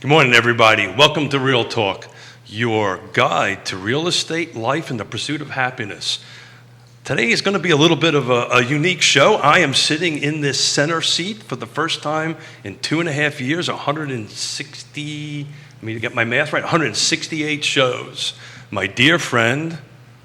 Good morning, everybody. Welcome to Real Talk, your guide to real estate, life, and the pursuit of happiness. Today is going to be a little bit of a unique show. I am sitting in this center seat for the first time in 2.5 years, 160, let me get my math right, 168 shows. My dear friend,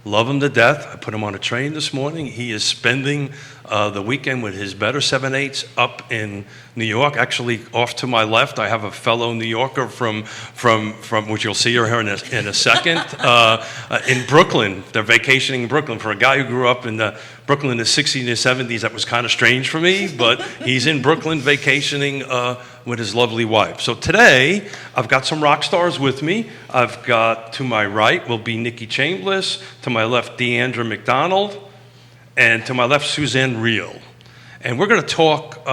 love him to death. I put him on a train this morning. He is spending the weekend with his better 7/8 up in New York. Actually, off to my left, I have a fellow New Yorker from which you'll see her here in a second, in Brooklyn. They're vacationing in Brooklyn. For a guy who grew up in Brooklyn in the 60s and 70s, that was kind of strange for me, but he's in Brooklyn vacationing with his lovely wife. So today, I've got some rock stars with me. I've got, to my right will be Nikki Chambless, to my left, Deandra Mcdonald, and to my left, Suzanne Riehl. And we're going to talk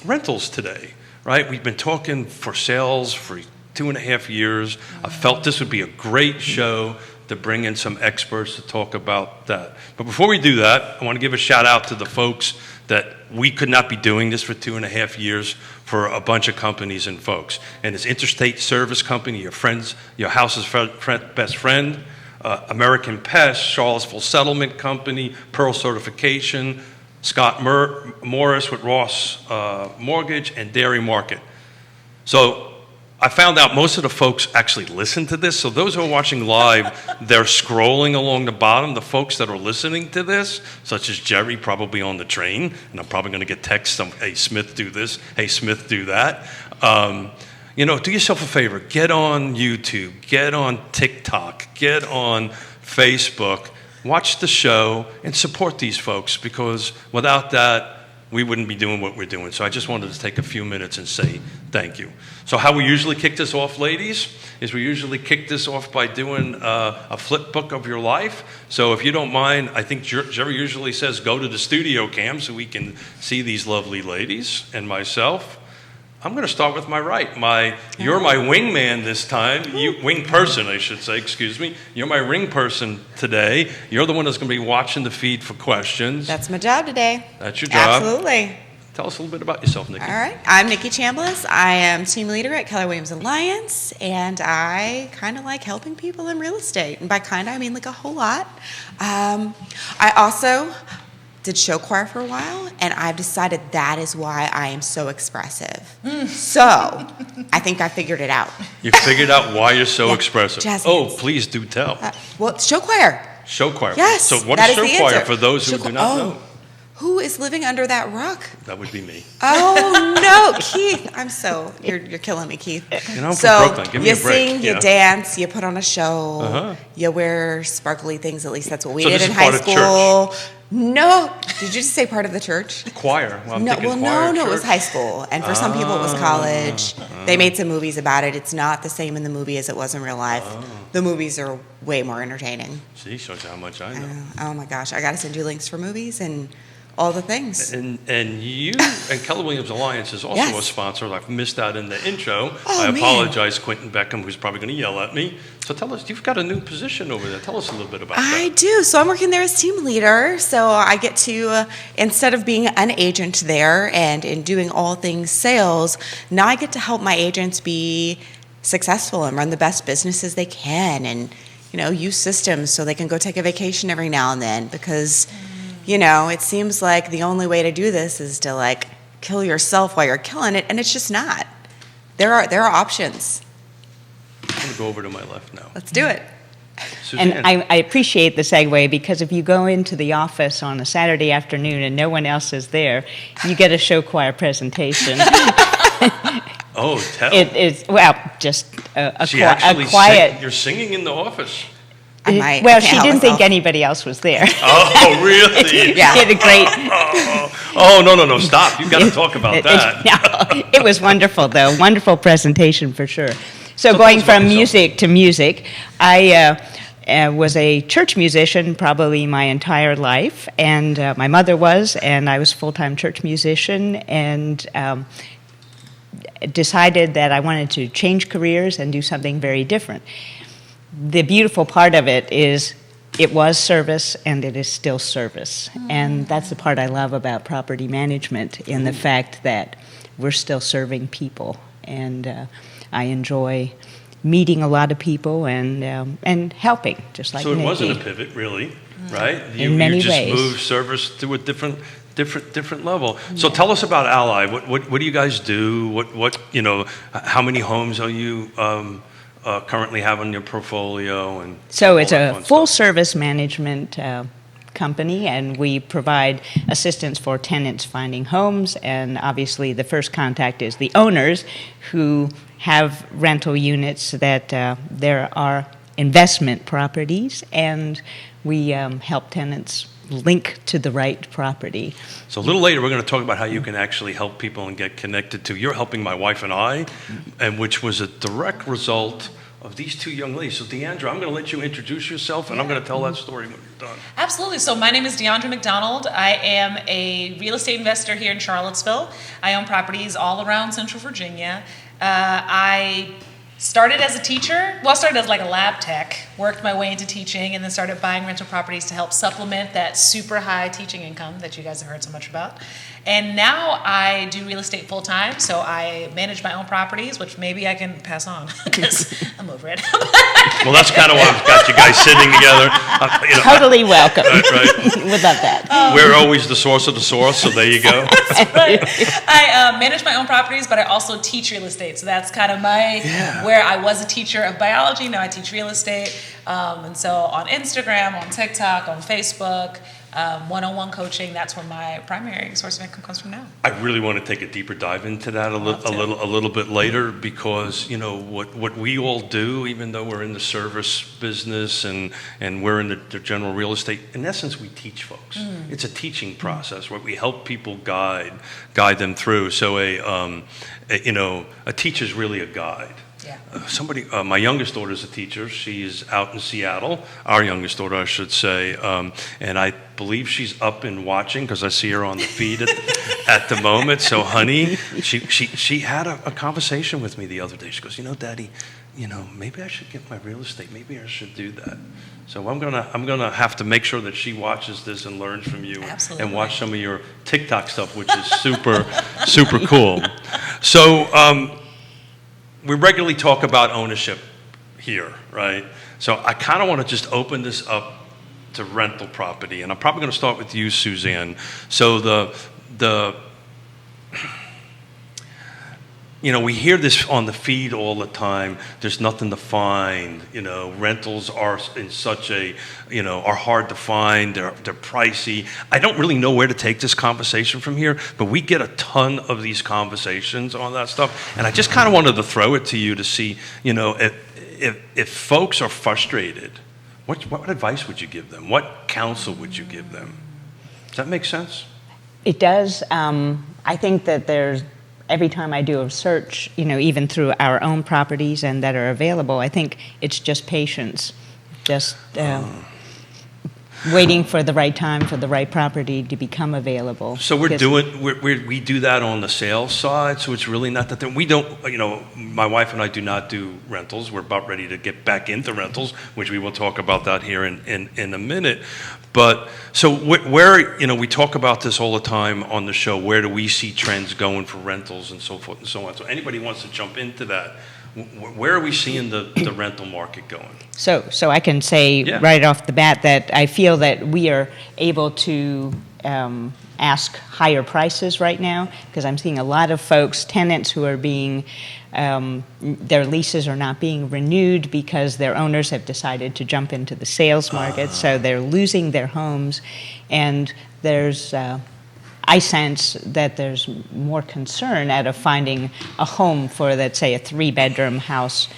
rentals today, right? We've been talking for sales for 2.5 years. I felt this would be a great show to bring in some experts to talk about that. But before we do that, I want to give a shout out to the folks that we could not be doing this for 2.5 years for a bunch of companies and folks. And it's Intrastate Service Company, your friends, your house's best friend, American Pest, Charlottesville Settlement Company, Pearl Certification, Scott Morris with Ross Mortgage, and Dairy Market. So I found out most of the folks actually listen to this. So those who are watching live, they're scrolling along the bottom. The folks that are listening to this, such as Jerry, probably on the train, and I'm probably going to get texts, hey, Smith, do this. Hey, Smith, do that. Do yourself a favor. Get on YouTube. Get on TikTok. Get on Facebook. Watch the show and support these folks, because without that, we wouldn't be doing what we're doing. So I just wanted to take a few minutes and say thank you. So how we usually kick this off, ladies, is we usually kick this off by doing a flip book of your life. So if you don't mind, I think Jerry usually says go to the studio cam so we can see these lovely ladies and myself. I'm going to start with my right. You're my wingman this time. Wing person, I should say, excuse me. You're my ring person today. You're the one that's going to be watching the feed for questions. That's my job today. That's your job. Absolutely. Tell us a little bit about yourself, Nikki. All right. I'm Nikki Chambless. I am team leader at Keller Williams Alliance, and I kind of like helping people in real estate. And by kind of, I mean like a whole lot. I also did show choir for a while, and I've decided that is why I am so expressive. So I think I figured it out. You figured out why you're so expressive. Jazz Oh, hands. Please do tell. Well, show choir. Show choir. Yes. So what that is show choir answer. for those who do not know? Who is living under that rock? That would be me. Oh no, Keith! You're killing me, Keith. I'm from Brooklyn. Give me a break. You sing, you dance, you put on a show, you wear sparkly things. At least that's what we did in high school. No, did you just say part of the church? Choir. Well, no, it was high school, and for some people it was college. They made some movies about it. It's not the same in the movie as it was in real life. The movies are way more entertaining. See, shows you how much I know. Oh my gosh, I got to send you links for movies and all the things. And you and Keller Williams Alliance is also a sponsor. I've missed out in the intro. Oh, I apologize, Quentin Beckham, who's probably going to yell at me. So tell us, you've got a new position over there. Tell us a little bit about that. I do. So I'm working there as team leader. So I get to, instead of being an agent there and in doing all things sales, now I get to help my agents be successful and run the best businesses they can, and use systems so they can go take a vacation every now and then, because it seems like the only way to do this is to kill yourself while you're killing it, and it's just not. There are options. I'm going to go over to my left now. Let's do it. Suzanne. And I appreciate the segue, because if you go into the office on a Saturday afternoon and no one else is there, you get a show choir presentation. Oh, tell. It is, just a quiet. You're singing in the office. She didn't think anybody else was there. Oh, really? Yeah. Did a great. Oh, no, stop. You've got to talk about that. It was wonderful, though. Wonderful presentation for sure. So going from music to music, I was a church musician probably my entire life, and my mother was, and I was a full-time church musician, and decided that I wanted to change careers and do something very different. The beautiful part of it is it was service, and it is still service. And that's the part I love about property management, in the fact that we're still serving people. And I enjoy meeting a lot of people and helping, just like So it Nikki. wasn't a pivot, really, right? In many you just ways. moved service to a different level. So tell us about Ally. What do you guys do? What how many homes are you currently have on your portfolio? And So all it's that a fun full stuff? service management company, and we provide assistance for tenants finding homes. And obviously, the first contact is the owners who have rental units that there are investment properties, and we help tenants link to the right property. So a little later, we're going to talk about how you can actually help people and get connected to. You're helping my wife and I, and which was a direct result of these two young ladies. So Deandra, I'm going to let you introduce yourself, and I'm going to tell that story when you're done. Absolutely. So my name is Deandra Mcdonald. I am a real estate investor here in Charlottesville. I own properties all around Central Virginia. I started as a teacher. Well, I started as like a lab tech, worked my way into teaching, and then started buying rental properties to help supplement that super high teaching income that you guys have heard so much about. And now I do real estate full time, so I manage my own properties, which maybe I can pass on because I'm over it. Well, that's kind of why I've got you guys sitting together. Totally welcome. Right. Would love that. We're always the source of the source, so there you go. I manage my own properties, but I also teach real estate. So that's kind of where I was a teacher of biology. Now I teach real estate. And so on Instagram, on TikTok, on Facebook, one-on-one coaching, that's where my primary source of income comes from now. I really want to take a deeper dive into that a little bit later, because what we all do, even though we're in the service business and we're in the general real estate, in essence we teach folks. It's a teaching process where we help people guide them through. So a teacher's really a guide. Yeah. My youngest daughter is a teacher. She is out in Seattle. Our youngest daughter, I should say, and I believe she's up and watching because I see her on the feed at the moment. So, honey, she had a conversation with me the other day. She goes, Daddy, maybe I should get my real estate. Maybe I should do that. So I'm gonna have to make sure that she watches this and learns from you. Absolutely. And watch some of your TikTok stuff, which is super cool. So. We regularly talk about ownership here, right? So I kind of want to just open this up to rental property, and I'm probably going to start with you, Suzanne. So we hear this on the feed all the time. There's nothing to find. Rentals are in such are hard to find. They're pricey. I don't really know where to take this conversation from here, but we get a ton of these conversations on that stuff, and I just kind of wanted to throw it to you to see, if folks are frustrated, what advice would you give them? What counsel would you give them? Does that make sense? It does. I think that every time I do a search, even through our own properties and that are available, I think it's just patience, just waiting for the right time for the right property to become available. So we do that on the sales side. So it's really not that we don't. My wife and I do not do rentals. We're about ready to get back into rentals, which we will talk about that here in a minute. But so where we talk about this all the time on the show. Where do we see trends going for rentals and so forth and so on? So anybody wants to jump into that, where are we seeing the rental market going? So I can say right off the bat that I feel that we are able to ask higher prices right now, because I'm seeing a lot of tenants who are being, their leases are not being renewed because their owners have decided to jump into the sales market, so they're losing their homes, and I sense that there's more concern out of finding a home for, let's say, a 3-bedroom house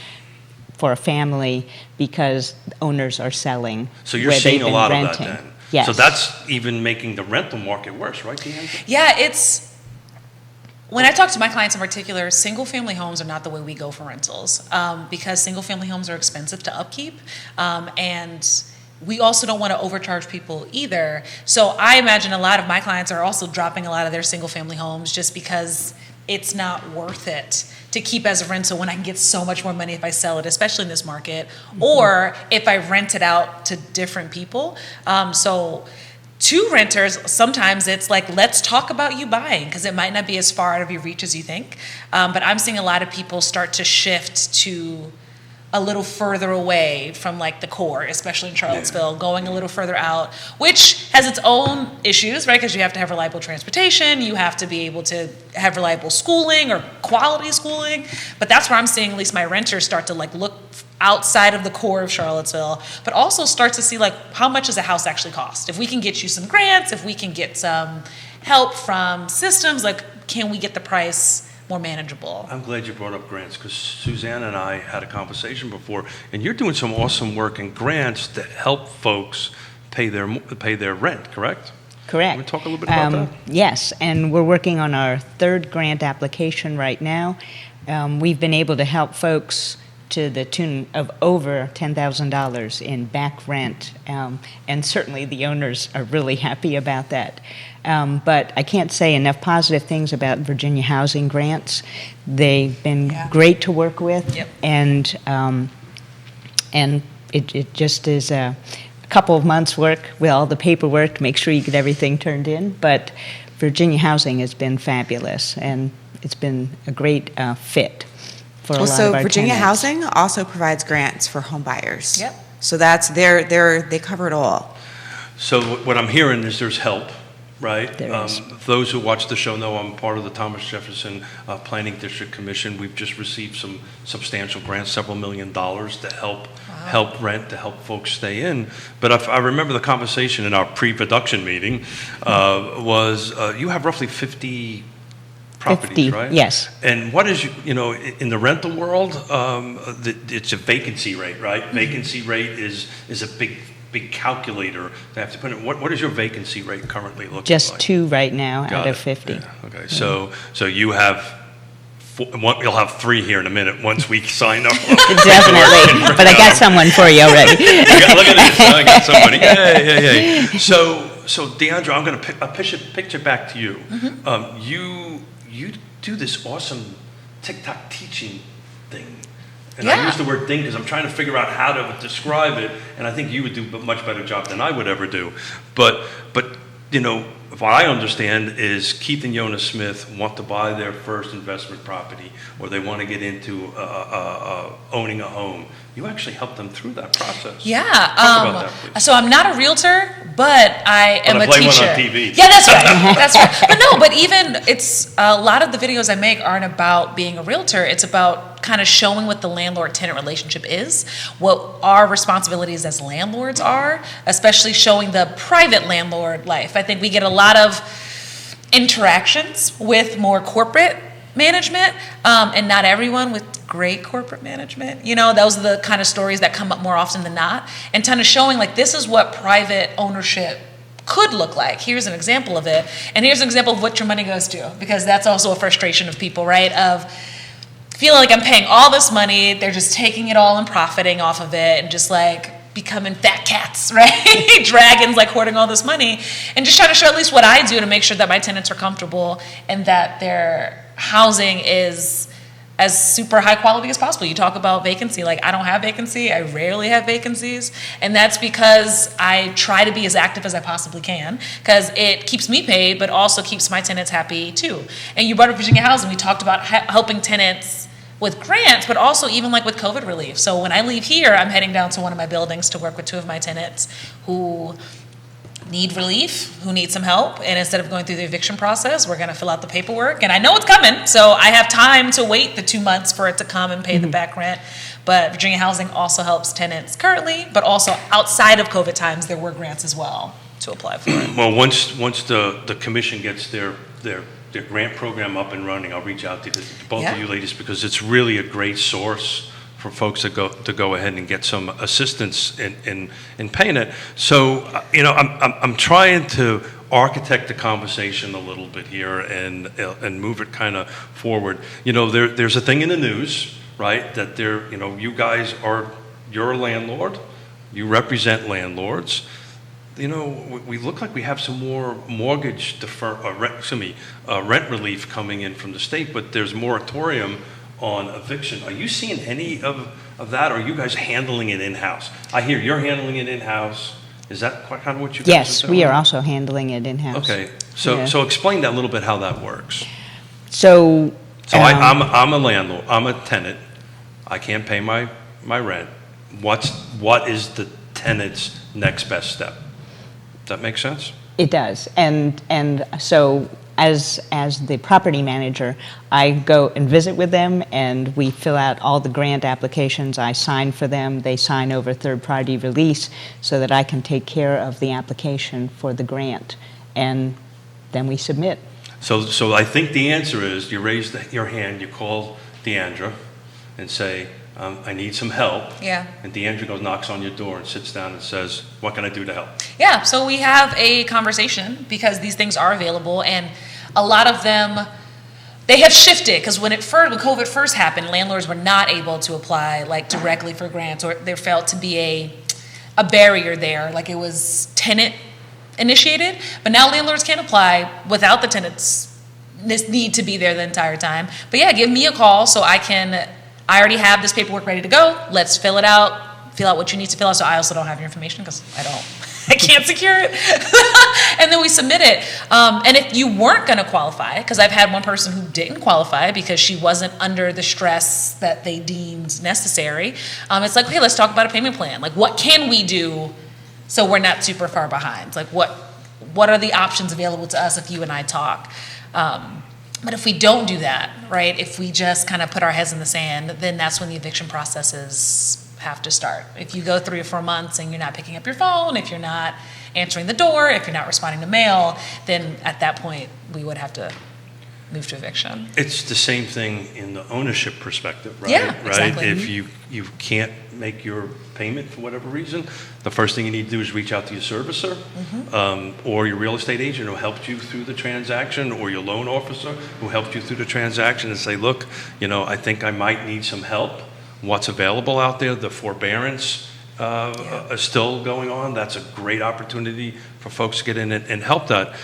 for a family because owners are selling. So you're where seeing they've a been lot renting. of that then? Yes. So that's even making the rental market worse, right, Deandra? Yeah, when I talk to my clients in particular, single-family homes are not the way we go for rentals, because single-family homes are expensive to upkeep, and we also don't want to overcharge people either. So I imagine a lot of my clients are also dropping a lot of their single-family homes just because it's not worth it to keep as a rental when I can get so much more money if I sell it, especially in this market, or if I rent it out to different people. So to renters, sometimes it's like, let's talk about you buying, because it might not be as far out of your reach as you think. But I'm seeing a lot of people start to shift to a little further away from like the core, especially in Charlottesville, going a little further out, which has its own issues, right? Because you have to have reliable transportation, you have to be able to have reliable schooling or quality schooling. But that's where I'm seeing at least my renters start to like look outside of the core of Charlottesville, but also start to see like, how much does a house actually cost? If we can get you some grants, if we can get some help from systems, like, can we get the price more manageable? I'm glad you brought up grants, because Suzanne and I had a conversation before, and you're doing some awesome work in grants to help folks pay their rent, correct? Correct. Can we talk a little bit about that? Yes, and we're working on our third grant application right now. We've been able to help folks to the tune of over $10,000 in back rent, and certainly the owners are really happy about that. But I can't say enough positive things about Virginia Housing Grants. They've been great to work with, and it just is a couple of months' work with all the paperwork to make sure you get everything turned in. But Virginia Housing has been fabulous, and it's been a great fit. So Virginia Housing also provides grants for home buyers. Yep. So that's they cover it all. So what I'm hearing is there's help, right? There is. Those who watch the show know I'm part of the Thomas Jefferson Planning District Commission. We've just received some substantial grants, several $1 million to help rent, to help folks stay in. But I remember the conversation in our pre-production meeting was you have roughly 50 properties, 50, right? yes. And what is, in the rental world, it's a vacancy rate, right? Vacancy rate is a big calculator to have to put in. What is your vacancy rate currently looking like? Just 2 right now Got out of it. 50. Yeah. Okay, so you have you'll have 3 here in a minute once we sign up. Definitely, but I got someone for you already. Look at this, I got somebody. Hey. So Deandra, I'm going to pitch it back to you. Mm-hmm. You do this awesome TikTok teaching thing. And Yeah. I use the word thing because I'm trying to figure out how to describe it, and I think you would do a much better job than I would ever do. But what I understand is Keith and Yona Smith want to buy their first investment property, or they want to get into owning a home. You actually help them through that process. Yeah. Talk about that, please. So I'm not a realtor, but I am But I a play teacher. one on TV. Yeah, that's right. That's right. But even it's a lot of the videos I make aren't about being a realtor. It's about kind of showing what the landlord-tenant relationship is, what our responsibilities as landlords are, especially showing the private landlord life. I think we get a lot of interactions with more corporate management, and not everyone with great corporate management. Those are the kind of stories that come up more often than not, and kind of showing like this is what private ownership could look like. Here's an example of it, and here's an example of what your money goes to, because that's also a frustration of people, right? Of feeling like I'm paying all this money, they're just taking it all and profiting off of it, and just like becoming fat cats, right? Dragons, like hoarding all this money, and just trying to show at least what I do to make sure that my tenants are comfortable and that their housing is as super high quality as possible. You talk about vacancy, like I don't have vacancy, I rarely have vacancies, and that's because I try to be as active as I possibly can, because it keeps me paid, but also keeps my tenants happy too. And you brought up Virginia Housing, we talked about helping tenants with grants, but also even like with COVID relief. So when I leave here, I'm heading down to one of my buildings to work with 2 of my tenants who need relief, who need some help, and instead of going through the eviction process, we're going to fill out the paperwork, and I know it's coming, so I have time to wait the 2 months for it to come and pay the back rent. But Virginia Housing also helps tenants currently, but also outside of COVID times, there were grants as well to apply for it. Well, once the commission gets their grant program up and running, I'll reach out to both of you ladies, because it's really a great source for folks to go ahead and get some assistance in paying it. So I'm trying to architect the conversation a little bit here and move it kind of forward. There's a thing in the news, right, that you guys you're a landlord, you represent landlords. We look like we have some more mortgage rent relief coming in from the state, but there's moratorium on eviction. Are you seeing any of that, or are you guys handling it in-house? I hear you're handling it in-house. Is that quite kind of what you guys Yes, are doing? we are also handling it in-house. Okay, so Yeah. so explain that a little bit how that works. So, So I'm a landlord, I'm a tenant, I can't pay my rent. What is the tenant's next best step? Does that make sense? it does. And so as the property manager, I go and visit with them, and we fill out all the grant applications. I sign for them. They sign over third-party release so that I can take care of the application for the grant. And then we submit. So I think the answer is you raise your hand, you call Deandra and say, I need some help. Yeah. And Deandra goes, knocks on your door and sits down and says, what can I do to help? Yeah, so we have a conversation because these things are available, and a lot of them, they have shifted because when COVID first happened, landlords were not able to apply like directly for grants, or there felt to be a barrier there, like it was tenant initiated. But now landlords can apply without the tenants need to be there the entire time. But yeah, give me a call so I already have this paperwork ready to go. Let's fill it out. Fill out what you need to fill out. So I also don't have your information because I can't secure it. And then we submit it. And if you weren't going to qualify, because I've had one person who didn't qualify because she wasn't under the stress that they deemed necessary. It's like, hey, let's talk about a payment plan. Like, what can we do so we're not super far behind? Like, what are the options available to us if you and I talk? But if we don't do that, right, if we just kind of put our heads in the sand, then that's when the eviction processes have to start. If you go 3 or 4 months and you're not picking up your phone, if you're not answering the door, if you're not responding to mail, then at that point we would have to move to eviction. It's the same thing in the ownership perspective, right? Yeah, right? exactly. If you can't make your payment for whatever reason, the first thing you need to do is reach out to your servicer, or your real estate agent who helped you through the transaction, or your loan officer who helped you through the transaction, and say, look, I think I might need some help. What's available out there? The forbearance is still going on. That's a great opportunity for folks to get in and help that.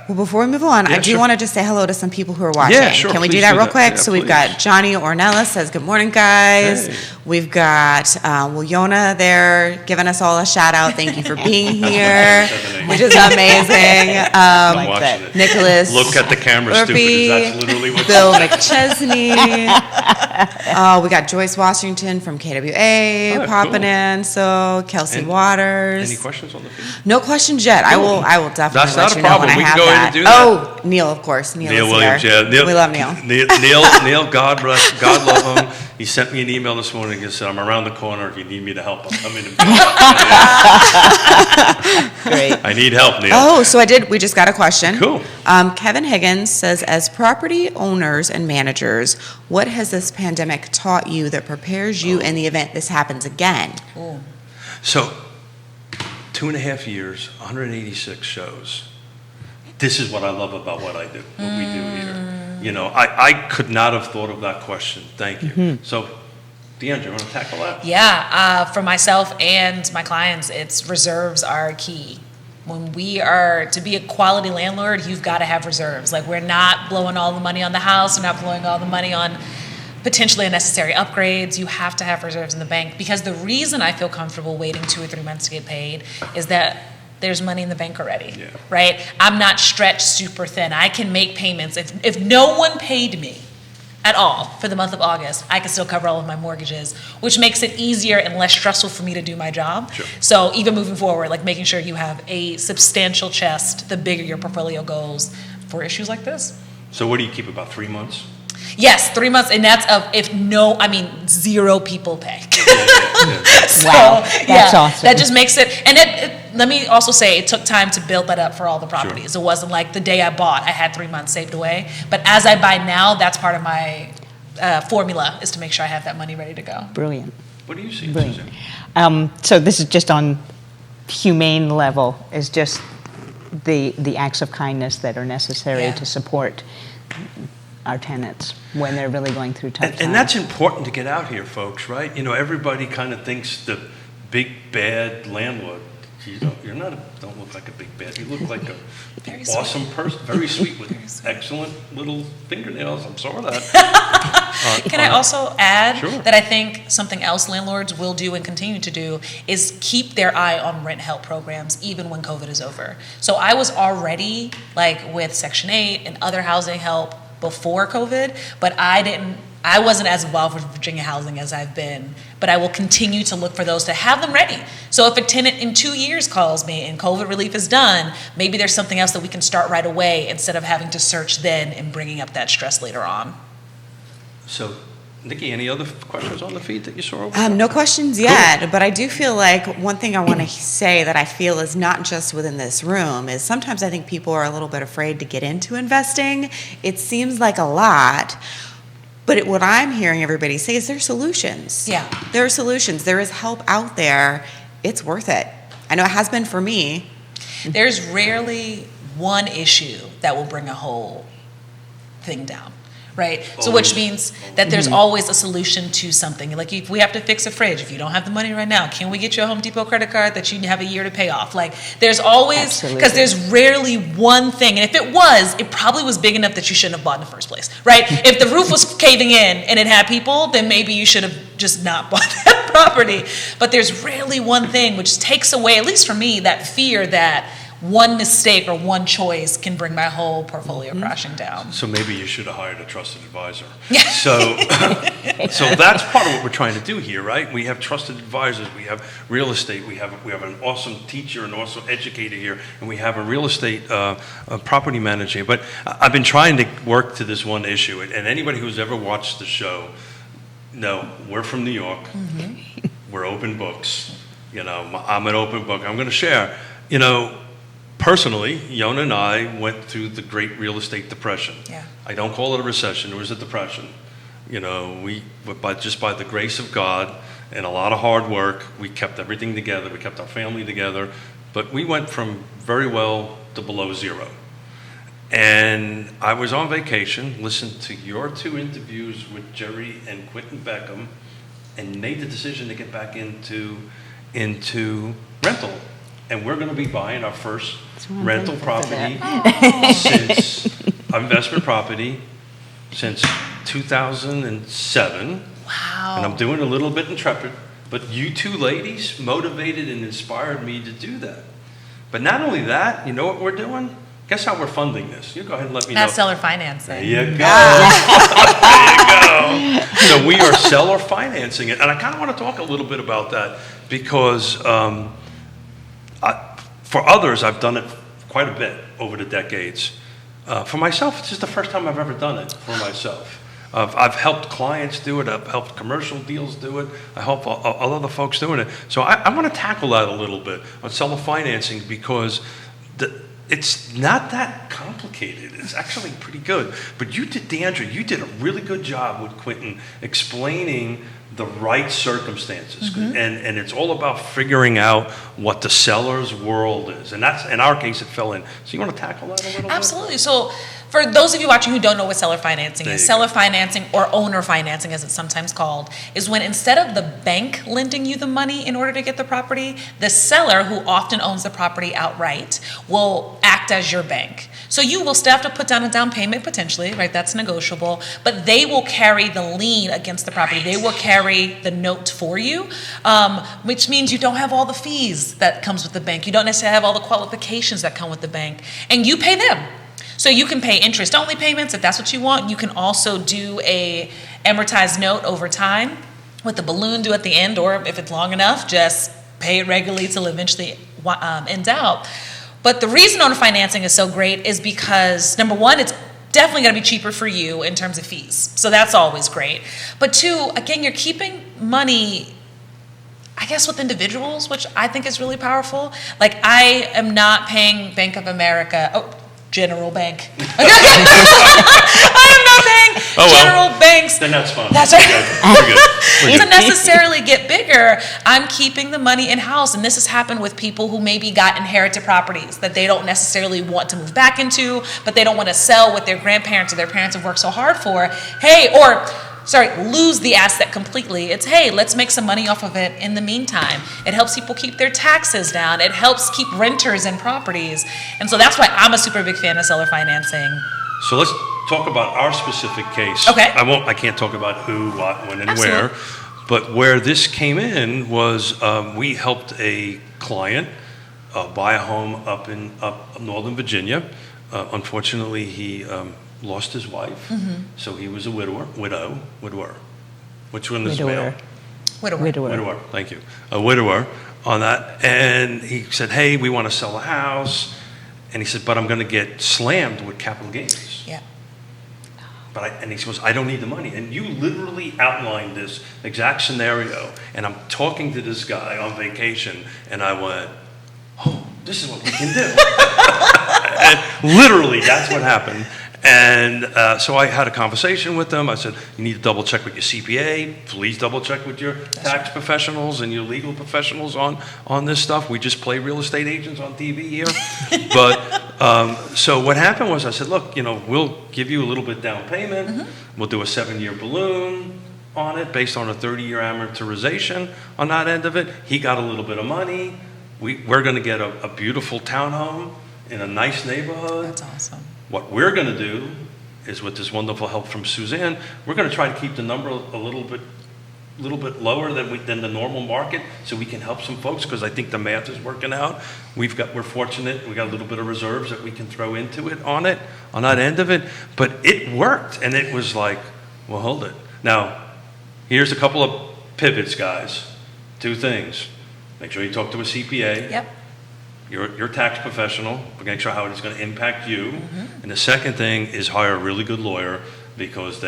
Well, before we move on, Yeah, I do sure. want to just say hello to some people who are watching. Yeah, sure, Can we please do that do real that. quick? Yeah, So we've please. got Johnny Ornella says, good morning, guys. Hey. We've got Yona there giving us all a shout out. Thank you for being here, which is amazing. I'm Like watching that. it. Nicholas Look at the camera, stupid, Murphy, because that's literally what Bill McChesney. We got Joyce Washington from KWA Oh, popping cool. in. So Kelsey And Waters. Any questions on the feed? No questions yet. I will definitely That's let not a you know problem. when We I can have go ahead that. and do that. Oh, Neil, of course. Neil is Williams, here. yeah. Neil, We love Neil. Neil, God love him. He sent me an email this morning and said, I'm around the corner. If you need me to help, I'll come in and Great. I need help, Neil. Oh, so we just got a question. Cool. Kevin Higgins says, as property owners and managers, what has this pandemic taught you that prepares you in the event this happens again? So, 2.5 years, 186 shows. This is what I love about what I do, what we do here. I could not have thought of that question. Thank you. So, Deandra, you want to tackle that? Yeah, for myself and my clients, it's reserves are key. When we are to be a quality landlord, you've got to have reserves. Like, we're not blowing all the money on the house, we're not blowing all the money on potentially unnecessary upgrades. You have to have reserves in the bank, because the reason I feel comfortable waiting 2 or 3 months to get paid is that there's money in the bank already, Yeah. right? I'm not stretched super thin. I can make payments. If no one paid me at all for the month of August, I can still cover all of my mortgages, which makes it easier and less stressful for me to do my job. Sure. So even moving forward, like making sure you have a substantial chest, the bigger your portfolio goes for issues like this. So, what do you keep, about 3 months? Yes, 3 months, and that's zero people pay. So, Wow, that's awesome. That just makes it, and let me also say, it took time to build that up for all the properties. It wasn't like the day I bought, I had 3 months saved away. But as I buy now, that's part of my formula, is to make sure I have that money ready to go. Brilliant. What do you see, Brilliant. Suzanne? So this is just on humane level, is just the acts of kindness that are necessary Yeah. to support our tenants when they're really going through tough times. And that's important to get out here, folks, right? Everybody kind of thinks the big, bad landlord Don't look like a big bad. You look like a Very awesome person, very sweet with excellent little fingernails. I'm sorry that. Can I also add Sure. that I think something else landlords will do and continue to do is keep their eye on rent help programs even when COVID is over. So I was already like with Section 8 and other housing help before COVID, but I wasn't as involved with Virginia housing as I've been, but I will continue to look for those to have them ready. So if a tenant in 2 years calls me and COVID relief is done, maybe there's something else that we can start right away instead of having to search then and bringing up that stress later on. So, Nikki, any other questions on the feed that you saw? No questions yet, but I do feel like one thing I want to say that I feel is not just within this room is sometimes I think people are a little bit afraid to get into investing. It seems like a lot, but what I'm hearing everybody say is there's solutions. Yeah. There are solutions. There is help out there. It's worth it. I know it has been for me. There's rarely one issue that will bring a whole thing down, right? So which means that there's always a solution to something. Like if we have to fix a fridge, if you don't have the money right now, can we get you a Home Depot credit card that you have a year to pay off? Like there's always, because there's rarely one thing. And if it was, it probably was big enough that you shouldn't have bought in the first place, right? If the roof was caving in and it had people, then maybe you should have just not bought that property. But there's rarely one thing which takes away, at least for me, that fear that one mistake or one choice can bring my whole portfolio crashing down. So maybe you should have hired a trusted advisor. Yeah. So that's part of what we're trying to do here, right? We have trusted advisors, we have real estate, we have an awesome teacher and also educator here, and we have a real estate property manager. But I've been trying to work to this one issue, and anybody who's ever watched the show, no, we're from New York. We're open books. I'm an open book. I'm going to share. Personally, Yona and I went through the Great Real Estate Depression. Yeah. I don't call it a recession. It was a depression. Just by the grace of God and a lot of hard work, we kept everything together. We kept our family together. But we went from very well to below zero. And I was on vacation, listened to your 2 interviews with Jerry and Quentin Beckham, and made the decision to get back into rental. And we're going to be buying our first rental property since investment property since 2007. Wow. And I'm doing a little bit intrepid, but you 2 ladies motivated and inspired me to do that. But not only that, you know what we're doing? Guess how we're funding this? You go ahead and let me know. That's seller financing. There you go. There you go. So we are seller financing it. And I kind of want to talk a little bit about that because for others, I've done it quite a bit over the decades. For myself, it's just the first time I've ever done it for myself. I've helped clients do it. I've helped commercial deals do it. I help other folks doing it. So I want to tackle that a little bit on seller financing because it's not that complicated. It's actually pretty good. But Deandra, you did a really good job with Quentin explaining the right circumstances. And it's all about figuring out what the seller's world is. And that's, in our case, it fell in. So you want to tackle that a little bit? Absolutely. So for those of you watching who don't know what seller financing is, seller financing or owner financing as it's sometimes called, is when instead of the bank lending you the money in order to get the property, the seller, who often owns the property outright, will act as your bank. So you will still have to put down a down payment potentially, right? That's negotiable, but they will carry the lien against the property. They will carry the note for you, which means you don't have all the fees that comes with the bank. You don't necessarily have all the qualifications that come with the bank, and you pay them. So you can pay interest-only payments if that's what you want. You can also do a amortized note over time with the balloon due at the end, or if it's long enough, just pay it regularly till eventually end out. But the reason owner financing is so great is because, number one, it's definitely going to be cheaper for you in terms of fees. So that's always great. But 2, again, you're keeping money, I guess, with individuals, which I think is really powerful. Like, I am not paying Bank of America, General Bank. I am not paying General Banks. Then that's fine. That's right. We're good. To necessarily get bigger, I'm keeping the money in-house. And this has happened with people who maybe got inherited properties that they don't necessarily want to move back into, but they don't want to sell what their grandparents or their parents have worked so hard for. Hey, or lose the asset completely. It's, hey, let's make some money off of it in the meantime. It helps people keep their taxes down. It helps keep renters in properties. And so that's why I'm a super big fan of seller financing. So let's talk about our specific case. Okay. I can't talk about who, what, when, and where. But where this came in was we helped a client buy a home up Northern Virginia. Unfortunately, he lost his wife, so he was a widower. Which one is male? Widower. Thank you. A widower on that, and he said, "Hey, we want to sell a house," and he said, "But I'm going to get slammed with capital gains." Yeah. And he goes, "I don't need the money." And you literally outlined this exact scenario, and I'm talking to this guy on vacation, and I went, "Oh, this is what we can do." And literally, that's what happened. And so I had a conversation with them. I said, "You need to double check with your CPA. Please double check with your tax professionals and your legal professionals on this stuff. We just play real estate agents on TV here." But so what happened was I said, "Look, we'll give you a little bit down payment. We'll do a 7-year balloon on it based on a 30-year amortization on that end of it." He got a little bit of money. We're going to get a beautiful townhome in a nice neighborhood. That's awesome. What we're going to do is, with this wonderful help from Suzanne, we're going to try to keep the number a little bit lower than the normal market, so we can help some folks, because I think the math is working out. We're fortunate. We got a little bit of reserves that we can throw into it on that end of it. But it worked, and it was like, well, hold it. Now, here's a couple of pivots, guys. 2 things. Make sure you talk to a CPA. Yep. Your tax professional, make sure how it is going to impact you. And the second thing is hire a really good lawyer, because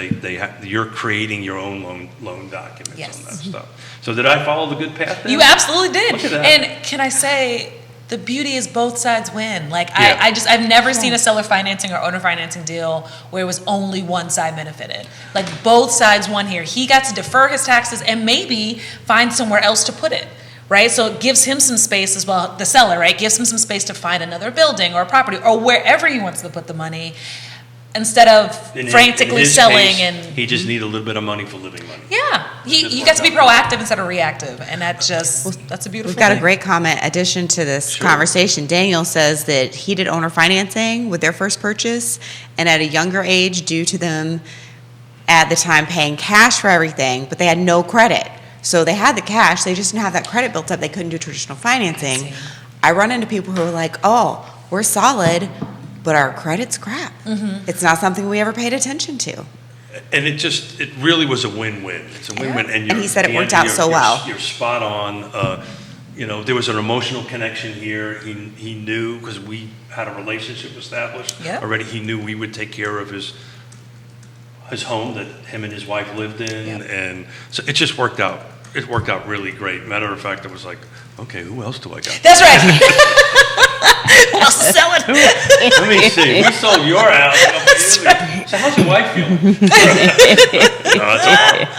you're creating your own loan documents on that stuff. So did I follow the good path there? You absolutely did. Look at that. And can I say, the beauty is both sides win. I've never seen a seller financing or owner financing deal where it was only one side benefited. Like, both sides won here. He got to defer his taxes and maybe find somewhere else to put it. Right? So it gives him some space as well, the seller, right? Gives him some space to find another building or a property or wherever he wants to put the money, instead of frantically selling. Case, he just needed a little bit of money for living money. Yeah. He got to be proactive instead of reactive. And that's a beautiful We've got thing. a great comment addition to this conversation. Daniel says that he did owner financing with their first purchase, and at a younger age, due to them at the time paying cash for everything, but they had no credit. So they had the cash, they just didn't have that credit built up. They couldn't do traditional financing. I run into people who are like, "Oh, we're solid, but our credit's crap. It's not something we ever paid attention to." And it really was a win-win. It's a win-win. And he said it worked out so well. You're spot on. There was an emotional connection here. He knew, because we had a relationship established already. He knew we would take care of his home that him and his wife lived in, and so it just worked out. It worked out really great. Matter of fact, it was like, okay, who else do I got? That's right. I'll sell it. Let me see. We sold your house. Right. So how's your wife feeling?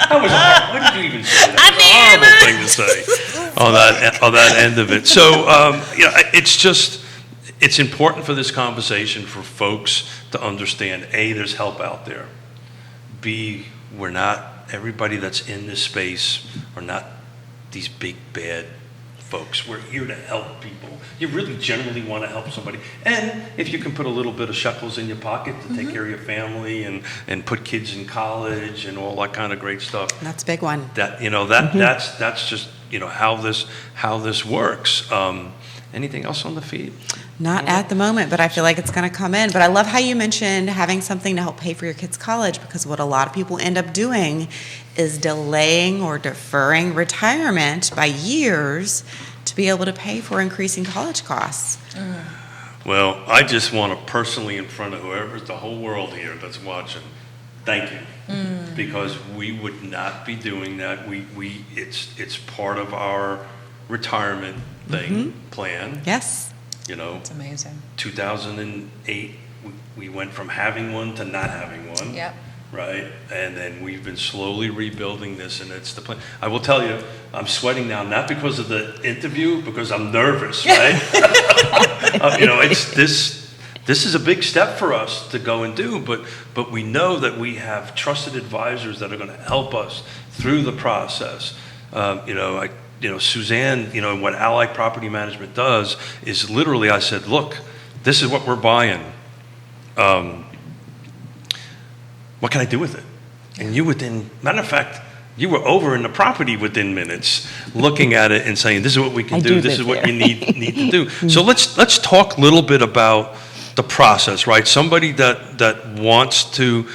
How was it? What did you even say? That was a horrible thing to say on that end of it. So it's important for this conversation for folks to understand: A, there's help out there. B, we're not, everybody that's in this space are not these big bad folks. We're here to help people. You really generally want to help somebody. And if you can put a little bit of shekels in your pocket to take care of your family and put kids in college and all that kind of great stuff. That's a big one. That's just how this works. Anything else on the feed? Not at the moment, but I feel like it's going to come in. But I love how you mentioned having something to help pay for your kids' college, because what a lot of people end up doing is delaying or deferring retirement by years to be able to pay for increasing college costs. Well, I just want to personally, in front of whoever's the whole world here that's watching, thank you, because we would not be doing that. It's part of our retirement plan. Yes. It's amazing. 2008, we went from having one to not having one. Yep. Right? And then we've been slowly rebuilding this, and it's the plan. I will tell you, I'm sweating now, not because of the interview, because I'm nervous, right? It's this is a big step for us to go and do, but we know that we have trusted advisors that are going to help us through the process. Suzanne, what Ally Property Management does is literally, I said, look, this is what we're buying. What can I do with it? And matter of fact, you were over in the property within minutes, looking at it and saying, this is what we can do. This is what you need to do. So let's talk a little bit about the process, right? Somebody that wants to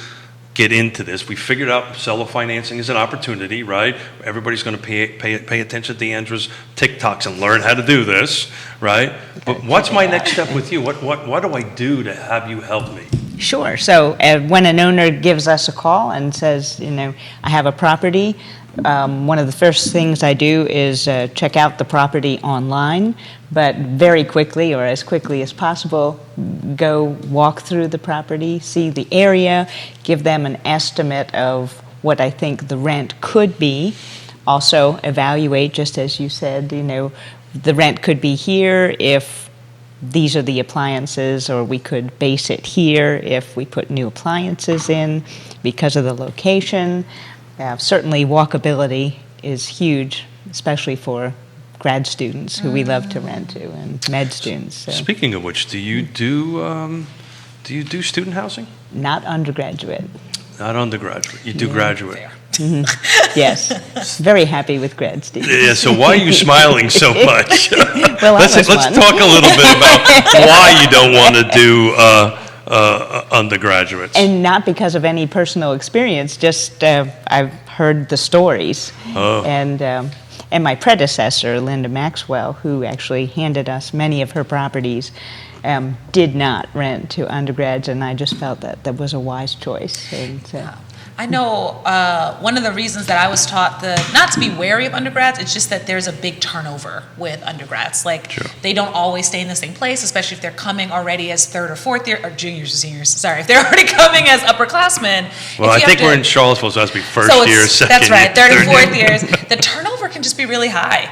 get into this. We figured out seller financing is an opportunity, right? Everybody's going to pay attention to Deandra's TikToks and learn how to do this, right? But what's my next step with you? What do I do to have you help me? Sure. So when an owner gives us a call and says, I have a property, one of the first things I do is check out the property online, but very quickly, or as quickly as possible, go walk through the property, see the area, give them an estimate of what I think the rent could be. Also evaluate, just as you said, the rent could be here if these are the appliances, or we could base it here if we put new appliances in because of the location. Certainly walkability is huge, especially for grad students who we love to rent to, and med students. So. Speaking of which, do you do student housing? Not undergraduate. Not undergraduate. You do graduate. Mm-hmm. Yes. Very happy with grad students. Yeah, so why are you smiling so much? Well, let's talk a little bit about why you don't want to do undergraduates. And not because of any personal experience, just I've heard the stories. Oh. And my predecessor, Linda Maxwell, who actually handed us many of her properties, did not rent to undergrads, and I just felt that was a wise choice. And, I know one of the reasons that I was taught not to be wary of undergrads, it's just that there's a big turnover with undergrads. Sure. They don't always stay in the same place, especially if they're coming already as third or fourth year, or juniors or seniors, sorry, if they're already coming as upperclassmen. Well, I think we're in Charlottesville, so it has to be first year, second That's right, year, third and fourth years. The turnover can just be really high.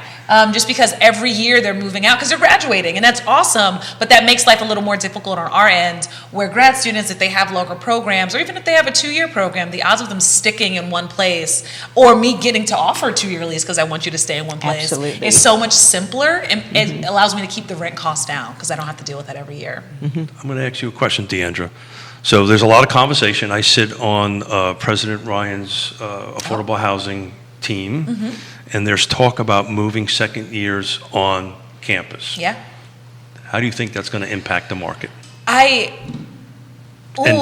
Just because every year they're moving out because they're graduating, and that's awesome, but that makes life a little more difficult on our end, where grad students, if they have longer programs, or even if they have a 2-year program, the odds of them sticking in one place, or me getting to offer a 2-year lease because I want you to stay in one place, is so much simpler, and it allows me to keep the rent costs down because I don't have to deal with that every year. I'm going to ask you a question, Deandra. So there's a lot of conversation. I sit on President Ryan's affordable housing team, and there's talk about moving second years on campus. Yeah. How do you think that's going to impact the market? And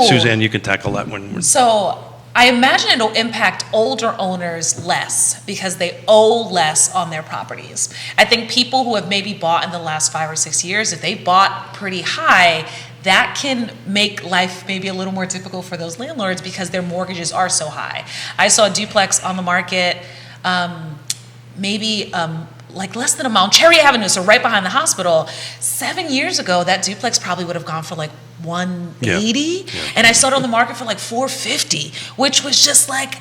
Suzanne, you can tackle that one. So I imagine it'll impact older owners less because they owe less on their properties. I think people who have maybe bought in the last 5 or 6 years, if they bought pretty high, that can make life maybe a little more difficult for those landlords because their mortgages are so high. I saw a duplex on the market, like less than a mile, Cherry Avenue, so right behind the hospital. 7 years ago, that duplex probably would have gone for like $180, Yeah. and I saw it on the market for like $450, which was just like,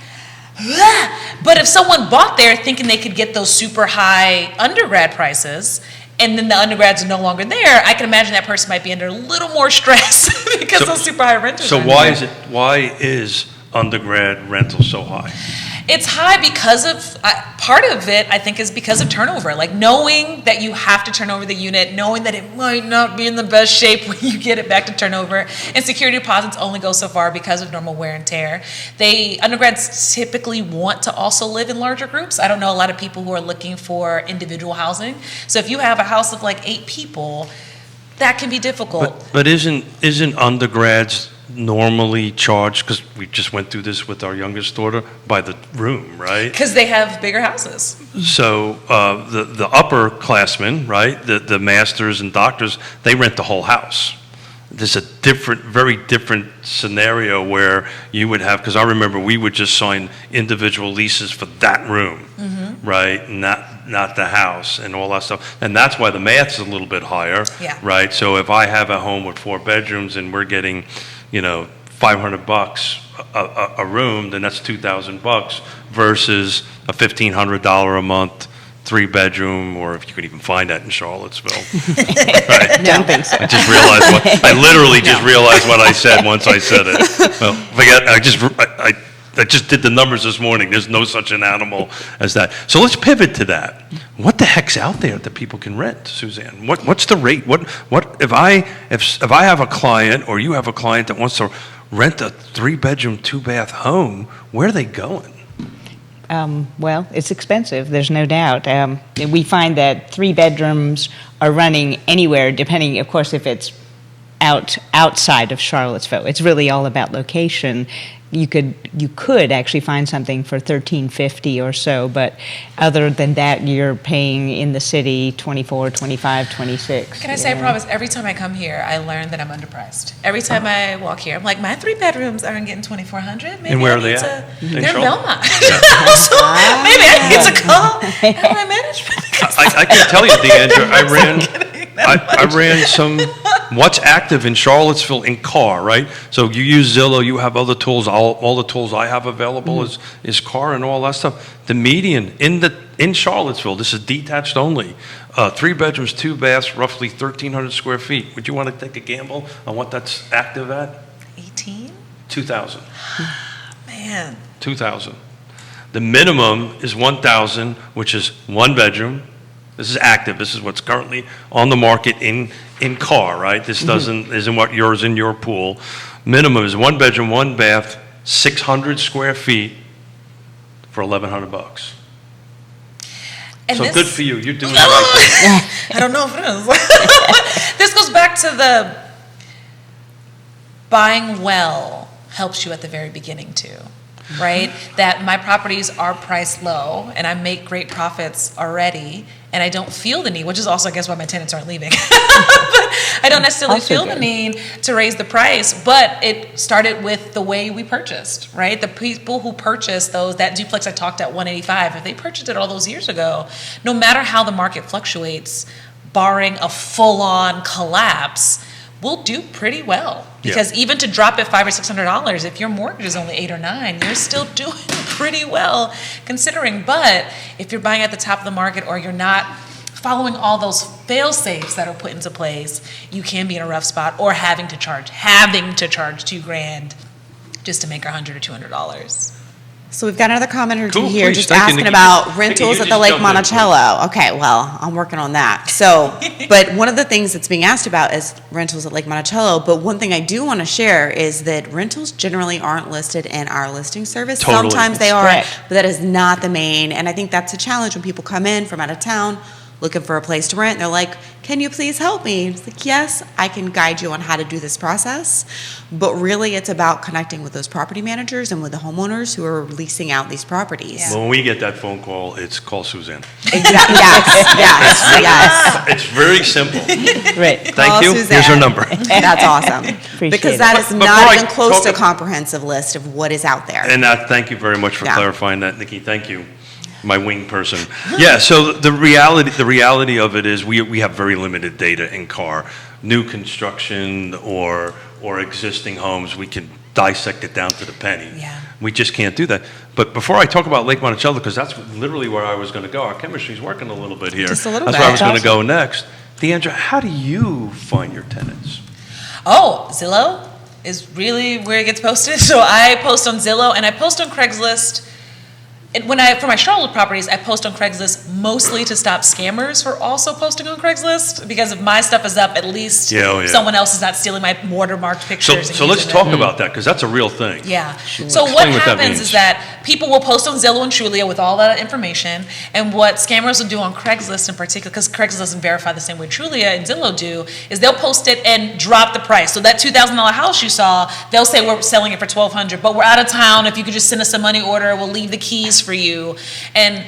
but if someone bought there thinking they could get those super high undergrad prices, and then the undergrads are no longer there, I can imagine that person might be under a little more stress because those super high renters. So why is undergrad rental so high? It's high because of, part of it, I think, is because of turnover. Like knowing that you have to turn over the unit, knowing that it might not be in the best shape when you get it back to turnover. And security deposits only go so far because of normal wear and tear. Undergrads typically want to also live in larger groups. I don't know a lot of people who are looking for individual housing. So if you have a house of like 8 people, that can be difficult. But isn't undergrads normally charged, because we just went through this with our youngest daughter, by the room, right? Because they have bigger houses. So the upperclassmen, right, the masters and doctors, they rent the whole house. There's a very different scenario where you would have, because I remember we would just sign individual leases for that room, right, not the house and all that stuff. And that's why the math's a little bit higher, right? So if I have a home with 4 bedrooms and we're getting, $500 a room, then that's $2,000 versus a $1,500 a month 3-bedroom, or if you could even find that in Charlottesville. Right? Don't think so. I literally just realized what I said once I said it. Well, forget, I just did the numbers this morning. There's no such an animal as that. So let's pivot to that. What the heck's out there that people can rent, Suzanne? What's the rate? What if I have a client, or you have a client that wants to rent a 3-bedroom, 2-bath home, where are they going? Well, it's expensive, there's no doubt. We find that 3 bedrooms are running anywhere, depending, of course, if it's outside of Charlottesville. It's really all about location. You could actually find something for $13.50 or so, but other than that, you're paying in the city $24, $25, $26. Can I say, I promise, every time I come here, I learn that I'm underpriced. Every time I walk here, I'm like, my 3 bedrooms aren't getting $2,400. Maybe And where I are they need at? They're in Belmont. So maybe I need to call my management. I can tell you, Deandra, I ran some what's active in Charlottesville in car, right? So you use Zillow, you have other tools. All the tools I have available is car and all that stuff. The median in Charlottesville, this is detached only, 3 bedrooms, 2 baths, roughly 1,300 square feet. Would you want to take a gamble on what that's active at? 18? 2,000. Man. 2,000. The minimum is 1,000, which is 1 bedroom. This is active. This is what's currently on the market in car, right? This isn't what yours in your pool. Minimum is 1 bedroom, 1 bath, 600 square feet for $1,100. And So this, good for you. You're doing the right thing. I don't know if it is. This goes back to the buying well helps you at the very beginning too, right? That my properties are priced low and I make great profits already, and I don't feel the need, which is also, I guess, why my tenants aren't leaving. But I don't necessarily Also feel good. the need to raise the price, but it started with the way we purchased, right? The people who purchased that duplex I talked at 185, if they purchased it all those years ago, no matter how the market fluctuates, barring a full-on collapse, we'll do pretty well. Because even to drop it $500 or $600, if your mortgage is only 8 or 9, you're still doing pretty well considering. But if you're buying at the top of the market, or you're not following all those fail safes that are put into place, you can be in a rough spot, or having to charge $2,000 just to make $100 or $200. So we've got another commenter Cool, here please. just Thank you, asking Nikki. about Nikki, rentals you at the just Lake jump in, Monticello. Okay, well, I'm working on that. So, but one of the things that's being asked about is rentals at Lake Monticello. But one thing I do want to share is that rentals generally aren't listed in our listing service. Totally. Sometimes they That's are, correct. but that is not the main. And I think that's a challenge when people come in from out of town looking for a place to rent. They're like, can you please help me? It's like, yes, I can guide you on how to do this process. But really, it's about connecting with those property managers and with the homeowners who are leasing out these properties. Yeah. Well, when we get that phone call, it's call Suzanne. Exactly. Yes. Yes. It's very simple. Right. Thank Call you. Suzanne. Here's her number. That's awesome. Appreciate Because it. that is But before not I even close talk to a ab- comprehensive list of what is out there. And thank you very much for Yeah. clarifying that, Nikki. Thank you, my wing person. Yeah. So the reality of it is we have very limited data in car. New construction or existing homes, we can dissect it down to the penny. Yeah. We just can't do that. But before I talk about Lake Monticello, because that's literally where I was going to go. Our chemistry's working a little bit here. Just a little That's bit. where I was going to That's go next. Deandra, how do you find your tenants? Oh, Zillow is really where it gets posted. So I post on Zillow and I post on Craigslist. For my Charlotte properties, I post on Craigslist mostly to stop scammers who are also posting on Craigslist, because if my stuff is up, at least someone else is not stealing my watermarked pictures. So let's talk about that, because that's a real thing. Yeah. Sure. So Explain what what that happens means. is that people will post on Zillow and Trulia with all that information, and what scammers will do on Craigslist in particular, because Craigslist doesn't verify the same way Trulia and Zillow do, is they'll post it and drop the price. So that $2,000 house you saw, they'll say we're selling it for $1,200, but we're out of town. If you could just send us a money order, we'll leave the keys for you. And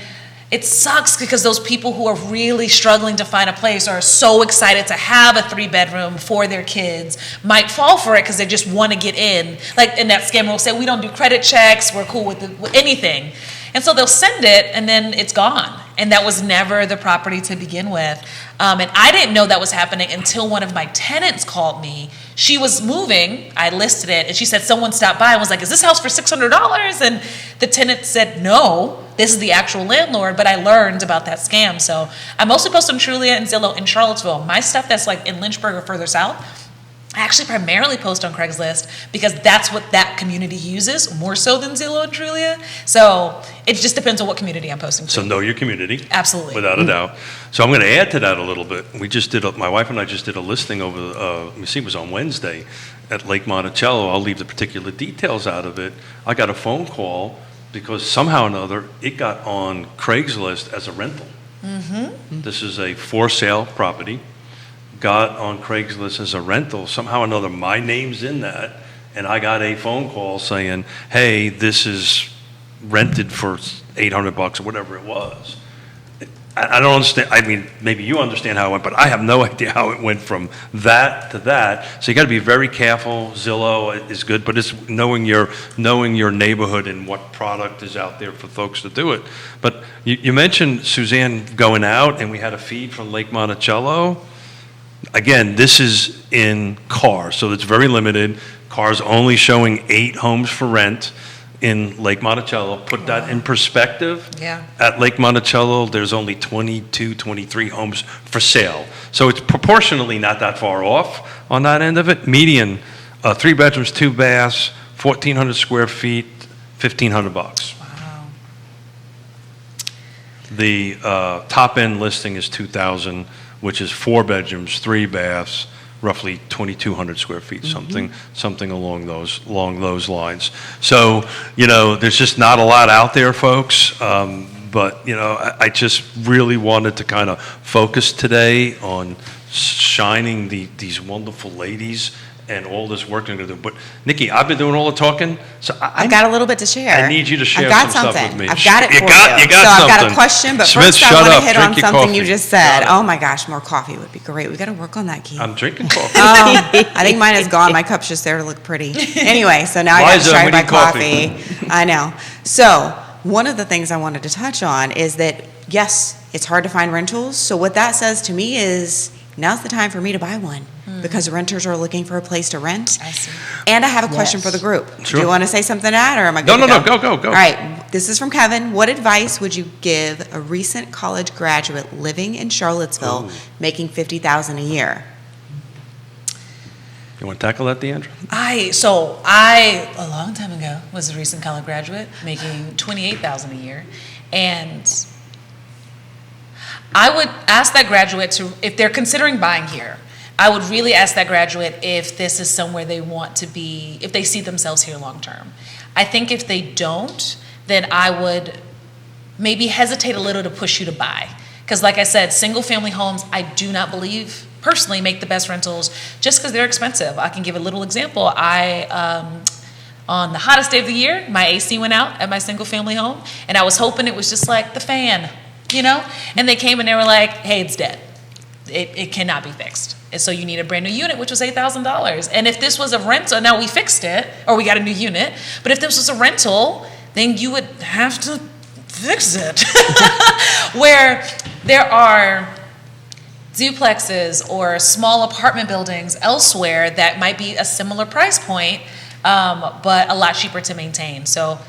it sucks because those people who are really struggling to find a place or are so excited to have a 3-bedroom for their kids might fall for it because they just want to get in. And that scammer will say, we don't do credit checks, we're cool with anything. And so they'll send it and then it's gone. And that was never the property to begin with. And I didn't know that was happening until one of my tenants called me. She was moving, I listed it, and she said someone stopped by and was like, is this house for $600? And the tenant said, no, this is the actual landlord, but I learned about that scam. So I mostly post on Trulia and Zillow in Charlottesville. My stuff that's like in Lynchburg or further south, I actually primarily post on Craigslist because that's what that community uses more so than Zillow and Trulia. So it just depends on what community I'm posting to. So know your community. Absolutely. Without a doubt. So I'm going to add to that a little bit. My wife and I just did a listing over, let me see, it was on Wednesday at Lake Monticello. I'll leave the particular details out of it. I got a phone call because somehow or another it got on Craigslist as a rental. Mm-hmm. This is a for sale property. Got on Craigslist as a rental. Somehow or another, my name's in that, and I got a phone call saying, hey, this is rented for $800 or whatever it was. I don't understand. I mean, maybe you understand how it went, but I have no idea how it went from that to that. So you got to be very careful. Zillow is good, but it's knowing your neighborhood and what product is out there for folks to do it. But you mentioned Suzanne going out, and we had a feed from Lake Monticello. Again, this is in cars, so it's very limited. Cars only showing 8 homes for rent in Lake Monticello. Put that in perspective. Yeah. At Lake Monticello, there's only 22, 23 homes for sale. So it's proportionally not that far off on that end of it. Median, 3 bedrooms, 2 baths, 1,400 square feet, $1,500. Wow. The top end listing is 2,000, which is 4 bedrooms, 3 baths, roughly 2,200 square feet, something along those lines. So, there's just not a lot out there, folks. But, I just really wanted to kind of focus today on shining these wonderful ladies and all this work they're going to do. But, Nikki, I've been doing all the talking, so I've got a little bit to share. I need you to share I've got some something. stuff with me. I've got it for you. You got so I've got something. a question, but Smith, first I shut want up. to hit Drink on your something coffee. you just said. Got it. Oh my gosh, more coffee would be great. We got to work on that, Keith. I'm drinking coffee. I think mine is gone. My cup's just there to look pretty. Anyway, so now I got to Liza, try we my need coffee. coffee. I know. So one of the things I wanted to touch on is that, yes, it's hard to find rentals. So what that says to me is now's the time for me to buy one because renters are looking for a place to rent. I see. And I have a question for the group. Sure. Do you want to say something to that, or am I good No, to go. All right. This is from Kevin. What advice would you give a recent college graduate living in Charlottesville making $50,000 a year? You want to tackle that, Deandra? I a long time ago was a recent college graduate making $28,000 a year, and I would ask that graduate to, if they're considering buying here, I would really ask that graduate if this is somewhere they want to be, if they see themselves here long term. I think if they don't, then I would maybe hesitate a little to push you to buy. Because like I said, single family homes, I do not believe personally make the best rentals just because they're expensive. I can give a little example. On the hottest day of the year, my AC went out at my single family home, and I was hoping it was just like the fan, and they came and they were like, hey, it's dead. It cannot be fixed. And so you need a brand new unit, which was $8,000. And if this was a rental, now we fixed it, or we got a new unit, but if this was a rental, then you would have to fix it. Where there are duplexes or small apartment buildings elsewhere that might be a similar price point, but a lot cheaper to maintain. So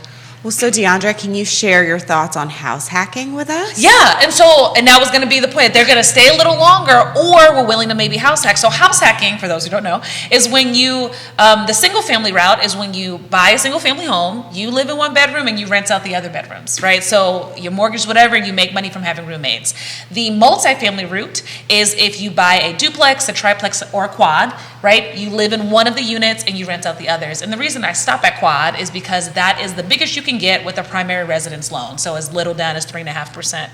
Deandra, can you share your thoughts on house hacking with us? Yeah, and that was going to be the point. They're going to stay a little longer, or we're willing to maybe house hack. So house hacking, for those who don't know, is when you, the single family route is when you buy a single family home, you live in one bedroom and you rent out the other bedrooms, right? So your mortgage, whatever, you make money from having roommates. The multifamily route is if you buy a duplex, a triplex, or a quad, right? You live in one of the units and you rent out the others. And the reason I stop at quad is because that is the biggest you can get with a primary residence loan, so as little down as 3.5%.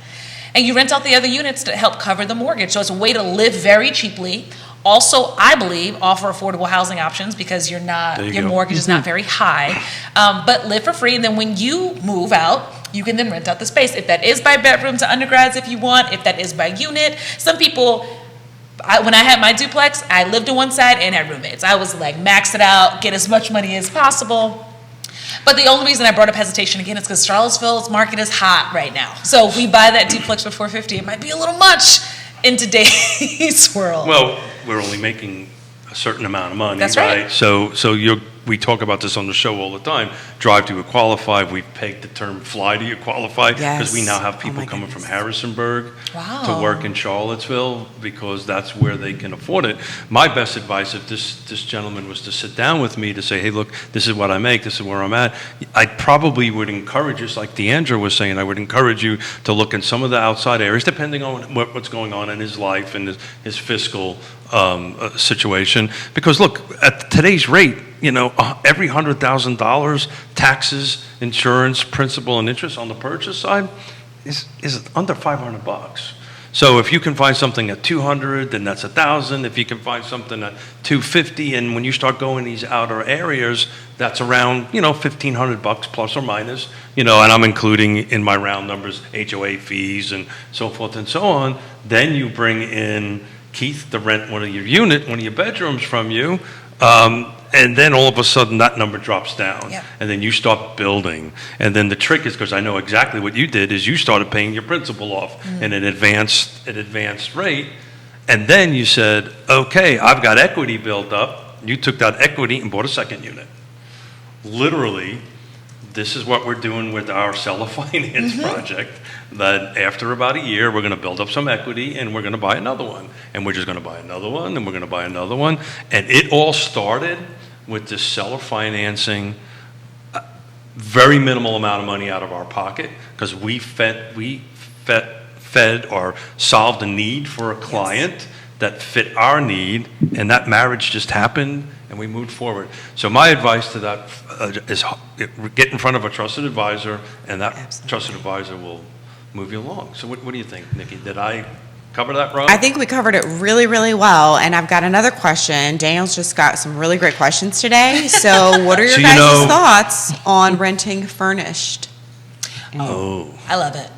And you rent out the other units to help cover the mortgage. So it's a way to live very cheaply. Also, I believe, offer affordable housing options because your mortgage is not very high, but live for free. And then when you move out, you can then rent out the space. If that is by bedroom to undergrads if you want, if that is by unit. Some people, when I had my duplex, I lived on one side and had roommates. I was like, max it out, get as much money as possible. But the only reason I brought up hesitation again is because Charlottesville's market is hot right now. So if we buy that duplex for $450, it might be a little much in today's world. Well, we're only making a certain amount of money, That's right? right. So you're we talk about this on the show all the time. Drive to you qualify. We've pegged the term fly to you qualify because we now have people coming from Harrisonburg to work in Charlottesville because that's where they can afford it. My best advice, if this gentleman was to sit down with me to say, hey, look, this is what I make, this is where I'm at, I probably would encourage, just like Deandra was saying, I would encourage you to look in some of the outside areas, depending on what's going on in his life and his fiscal situation. Because look, at today's rate, every $100,000 taxes, insurance, principal, and interest on the purchase side is under $500. So if you can find something at $200, then that's $1,000. If you can find something at $250, and when you start going these outer areas, that's around $1,500 plus or minus. And I'm including in my round numbers HOA fees and so forth and so on. Then you bring in Keith to rent one of your bedrooms from you. And then all of a sudden that number drops down. Yeah. And then you start building. And then the trick is, because I know exactly what you did, is you started paying your principal off in an advanced rate. And then you said, okay, I've got equity built up. You took that equity and bought a second unit. Literally, this is what we're doing with our seller finance project, that after about a year, we're going to build up some equity and we're going to buy another one. And we're just going to buy another one and we're going to buy another one. And it all started with this seller financing, very minimal amount of money out of our pocket, because we fed or solved a need for a client that fit our need, and that marriage just happened and we moved forward. So my advice to that is get in front of a trusted advisor, and that trusted advisor will move you along. So what do you think, Nikki? Did I cover that wrong? I think we covered it really, really well. And I've got another question. Daniel's just got some really great questions today. So what are your guys' thoughts on renting furnished? Oh. I love it.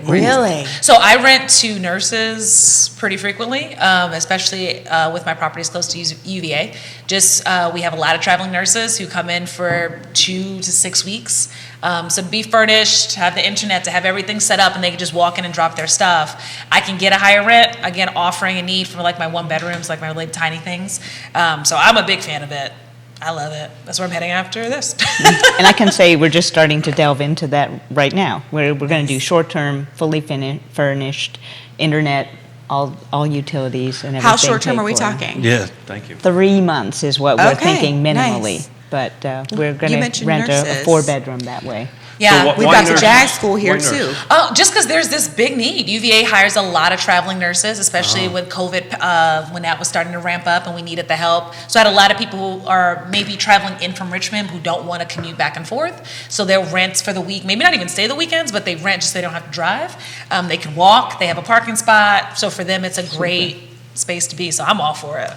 Really? So I rent to nurses pretty frequently, especially with my properties close to UVA. We have a lot of traveling nurses who come in for 2 to 6 weeks. So to be furnished, have the internet, to have everything set up, and they can just walk in and drop their stuff. I can get a higher rent, again, offering a need for like my one bedrooms, like my really tiny things. So I'm a big fan of it. I love it. That's where I'm heading after this. And I can say we're just starting to delve into that right now. We're going to do short-term, fully furnished, internet, all utilities and everything. How short-term paid are we for. talking? Yeah, thank you. 3 months is what we're thinking minimally. Nice. But we're going You to mentioned rent a nurses. 4-bedroom that way. Yeah. We've got the JAG school here too. Oh, just because there's this big need. UVA hires a lot of traveling nurses, especially with COVID, when that was starting to ramp up and we needed the help. So I had a lot of people who are maybe traveling in from Richmond who don't want to commute back and forth. So they'll rent for the week, maybe not even stay the weekends, but they rent just so they don't have to drive. They can walk, they have a parking spot. So for them, it's a great space to be. So I'm all for it.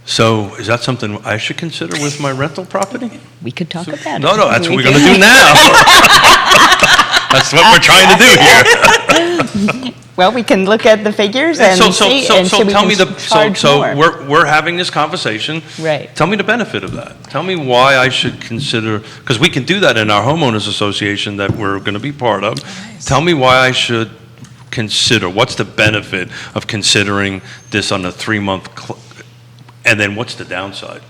So is that something I should consider with my rental property? We could talk about it. No, that's what we're going to do now. That's what we're trying to do here. Well, we can look at the figures and see. So tell me more. we're having this conversation. Right. Tell me the benefit of that. Tell me why I should consider, because we can do that in our homeowners association that we're going to be part of. Nice. Tell me why I should consider. What's the benefit of considering this on a 3-month? And then what's the downside?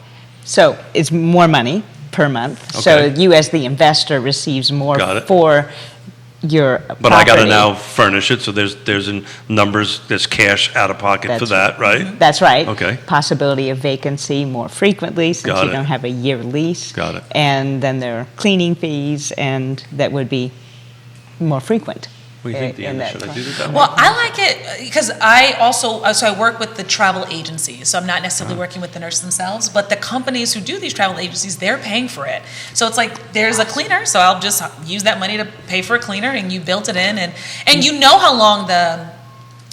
So it's more money per month. So Okay. you as the investor receives more Got it. for your But I got to property. now furnish it, so there's in numbers, there's cash out of pocket for that, right? That's right. Okay. Possibility of vacancy more frequently since Got you it. don't have a year lease. Got it. And then there are cleaning fees, and that would be more frequent. What do you think, in Deanna? that Should I do it that way? Well, I like it because I also, so I work with the travel agencies. So I'm not necessarily working with the nurses themselves, but the companies who do these travel agencies, they're paying for it. So it's like, there's a cleaner, so I'll just use that money to pay for a cleaner, and you built it in. And you know how long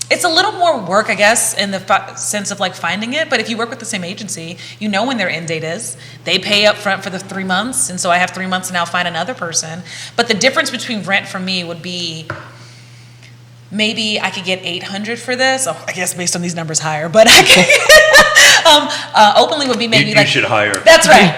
it's a little more work, I guess, in the sense of like finding it. But if you work with the same agency, you know when their end date is. They pay up front for the 3 months. And so I have 3 months to now find another person. But the difference between rent for me would be, maybe I could get $800 for this. Oh, I guess based on these numbers, higher. But I could, openly would be maybe you should hire. That's right.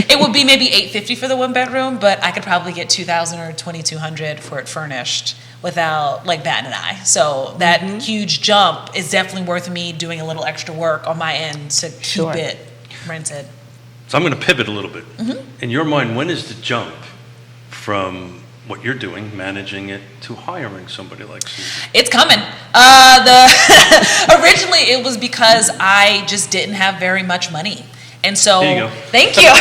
It would be maybe $850 for the 1-bedroom, but I could probably get $2,000 or $2,200 for it furnished without like batting an eye. So that huge jump is definitely worth me doing a little extra work on my end to keep it rented. So I'm going to pivot a little bit. Mm-hmm. In your mind, when is the jump from what you're doing, managing it, to hiring somebody like Susan? It's coming. Originally, it was because I just didn't have very much money. And so, There you go. thank you. Nicely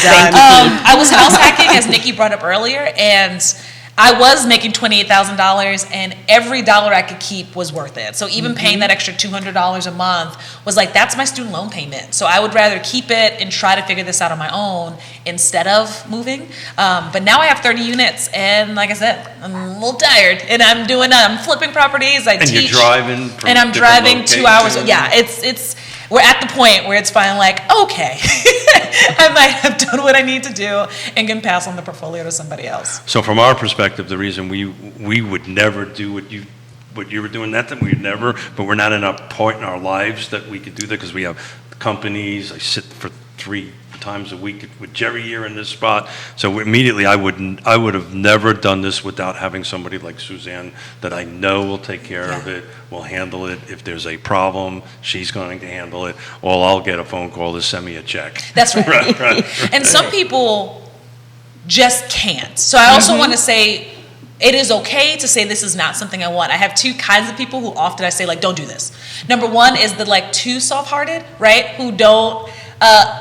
done. I was house hacking, as Nikki brought up earlier, and I was making $28,000, and every dollar I could keep was worth it. So even paying that extra $200 a month was like, that's my student loan payment. So I would rather keep it and try to figure this out on my own instead of moving. But now I have 30 units, and like I said, I'm a little tired, and I'm flipping properties. I teach. And you're driving from and I'm different driving 2 hours. locations. Yeah, it's. We're at the point where it's finally like, okay, I might have done what I need to do and can pass on the portfolio to somebody else. So from our perspective, the reason we would never do what you were doing, not that we'd never, but we're not in a point in our lives that we could do that because we have companies. I sit for 3 times a week with Jerry here in this spot. So immediately I would have never done this without having somebody like Suzanne that I know will take care of it, will handle it. If there's a problem, she's going to handle it. All I'll get a phone call is send me a check. That's right. right. And some people just can't. So I also want to say, it is okay to say this is not something I want. I have 2 kinds of people who often I say, like, don't do this. Number one is the too soft-hearted, right? Who don't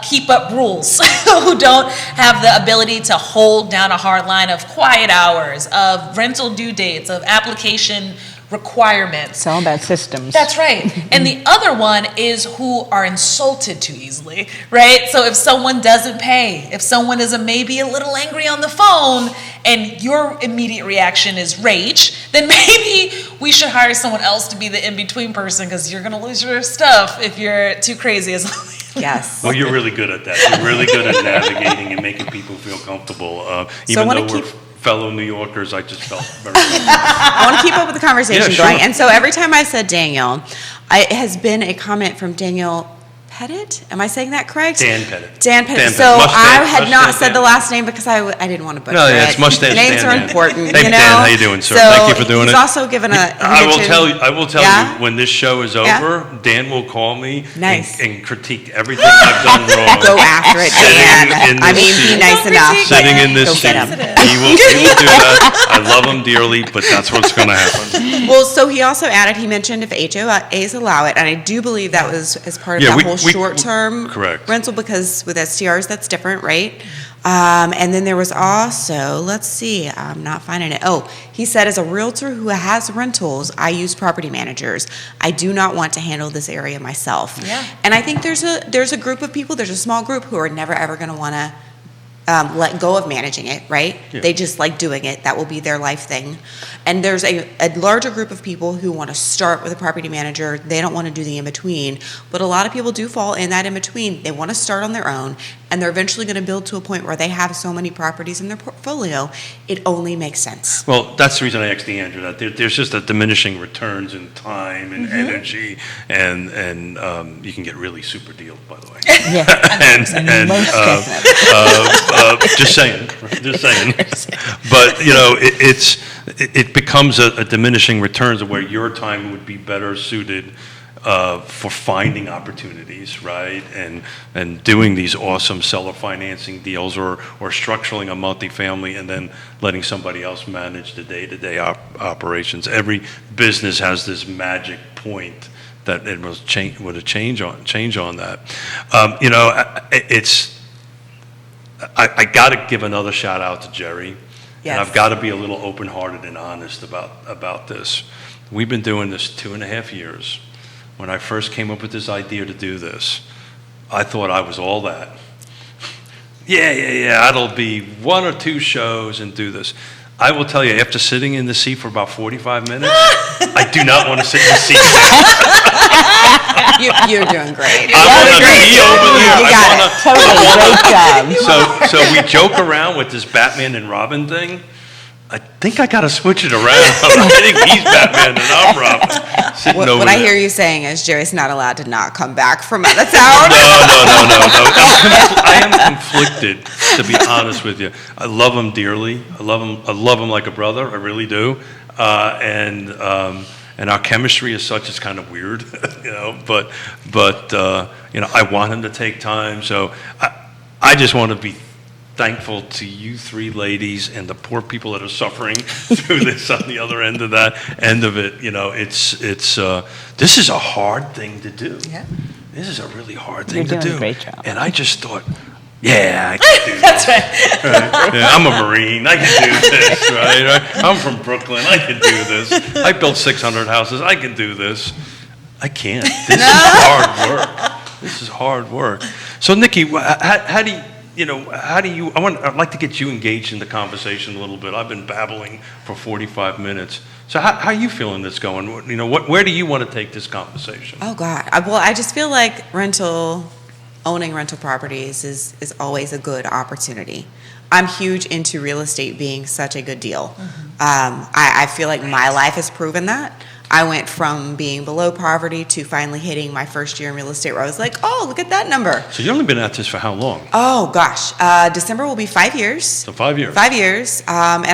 keep up rules, who don't have the ability to hold down a hard line of quiet hours, of rental due dates, of application requirements. It's all about systems. That's right. And the other one is who are insulted too easily, right? So if someone doesn't pay, if someone is maybe a little angry on the phone and your immediate reaction is rage, then maybe we should hire someone else to be the in-between person because you're going to lose your stuff if you're too crazy as Yes. Well, you're really good at that. You're really good at navigating and making people feel comfortable. Even wanna though we're keep- fellow New Yorkers, I just felt very I want to keep up with the conversation Yeah, sure. going. And so every time I said Daniel, it has been a comment from Daniel Pettit. Am I saying that correct? Dan Pettit. Dan Pettit. Dan So Pettit. Mustache- I had not mustache said Dan. the last name because I didn't want to butcher No, yeah, it. it's mustache Names Dan, are Dan. important, Hey, you Dan, know? how you doing, sir? So Thank you for doing he's it. also given a. I will tell Yeah? you, when this show is Yeah? over, Dan will call me Nice. and critique everything I've done wrong. Go after it, Sitting in Dan. I this mean, seat. be nice Don't enough. critique but Sitting in this go seat. get him. He will do that. I love him dearly, but that's what's going to happen. Well, so he also added, he mentioned if HOAs allow it, and I do believe that was as part of Yeah, that we- whole we- short-term correct. rental, because with STRs, that's different, right? And then there was also, let's see, I'm not finding it. Oh, he said, as a realtor who has rentals, I use property managers. I do not want to handle this area myself. Yeah. And I think there's a group of people, there's a small group who are never ever going to want to let go of managing it, right? Yeah. They just like doing it. That will be their life thing. And there's a larger group of people who want to start with a property manager. They don't want to do the in-between. But a lot of people do fall in that in-between. They want to start on their own, and they're eventually going to build to a point where they have so many properties in their portfolio, it only makes sense. Well, that's the reason I asked Deandra that. There's just a diminishing returns in time and energy, and you can get really super deals, by the way. Yeah. and Most just saying. But it becomes a diminishing returns of where your time would be better suited for finding opportunities, right? And doing these awesome seller financing deals or structuring a multifamily and then letting somebody else manage the day-to-day operations. Every business has this magic point that it was change on that. I got to give another shout out to Jerry. Yes. And I've got to be a little open-hearted and honest about this. We've been doing this 2.5 years. When I first came up with this idea to do this, I thought I was all that. Yeah, it'll be 1 or 2 shows and do this. I will tell you, after sitting in the seat for about 45 minutes, I do not want to sit in the seat. You're doing great. I want to be over there. You got it. Totally, great job. So we joke around with this Batman and Robin thing. I think I got to switch it around. I think he's Batman and I'm Robin. Sitting over What I there. hear you saying is Jerry's not allowed to not come back from out of town. No. I am conflicted, to be honest with you. I love him dearly. I love him like a brother. I really do. and our chemistry is such, it's kind of weird, but I want him to take time. So I just want to be thankful to you three ladies and the poor people that are suffering through this on the other end of that end of it. It's this is a hard thing to do. Yeah. This is a really hard thing You're to doing do. a great job. And I just thought, yeah, I can do That's this. right. Yeah, I'm a Marine. I can do this, right? I'm from Brooklyn. I can do this. I built 600 houses. I can do this. I can't. This is hard work. This is hard work. So, Nikki, how do you? I'd like to get you engaged in the conversation a little bit. I've been babbling for 45 minutes. So, how are you feeling this going? Where do you want to take this conversation? Oh God. Well, I just feel like owning rental properties is always a good opportunity. I'm huge into real estate being such a good deal. I feel like my life has proven that. I went from being below poverty to finally hitting my first year in real estate where I was like, oh, look at that number. So you've only been at this for how long? Oh gosh, December will be 5 years. So 5 years. 5 years, and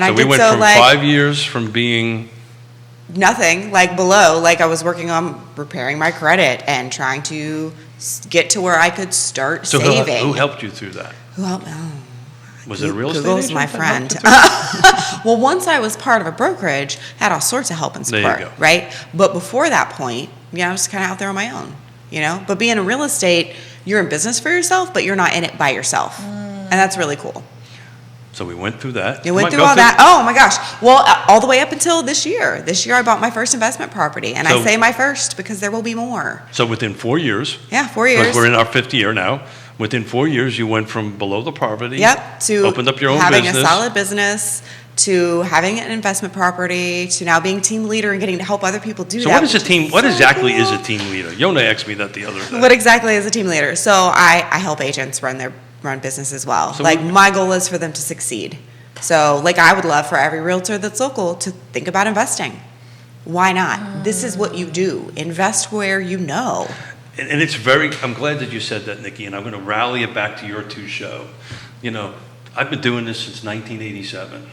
I So did we went so from like 5 years from being. nothing, like below. Like I was working on repairing my credit and trying to get to where I could start So saving. who helped you through that? Who helped? Oh. Was it a real estate Google's agent my that friend. helped you through? Well, once I was part of a brokerage, I had all sorts of help and There you support, go. right? But before that point, I was kind of out there on my own, But being in real estate, you're in business for yourself, but you're not in it by yourself, and that's really cool. So we went through that. You went through all that. Oh my gosh! Well, all the way up until this year. This year, I bought my first investment property, and So- I say my first because there will be more. So within 4 years, Yeah, 4 years. because we're in our 5th year now, within 4 years you went from below the poverty. Yep. To opened up your own having business. a solid business, to having an investment property, to now being team leader and getting to help other people do So that. what is a which team? What so exactly is cool. a team leader? Yona asked me that the other day. What exactly is a team leader? So I help agents run business as well. So like we- my goal is for them to succeed. So like I would love for every realtor that's local to think about investing. Why not? This is what you do. Invest where you know. And it's I'm glad that you said that, Nikki, and I'm going to rally it back to your two show. I've been doing this since 1987.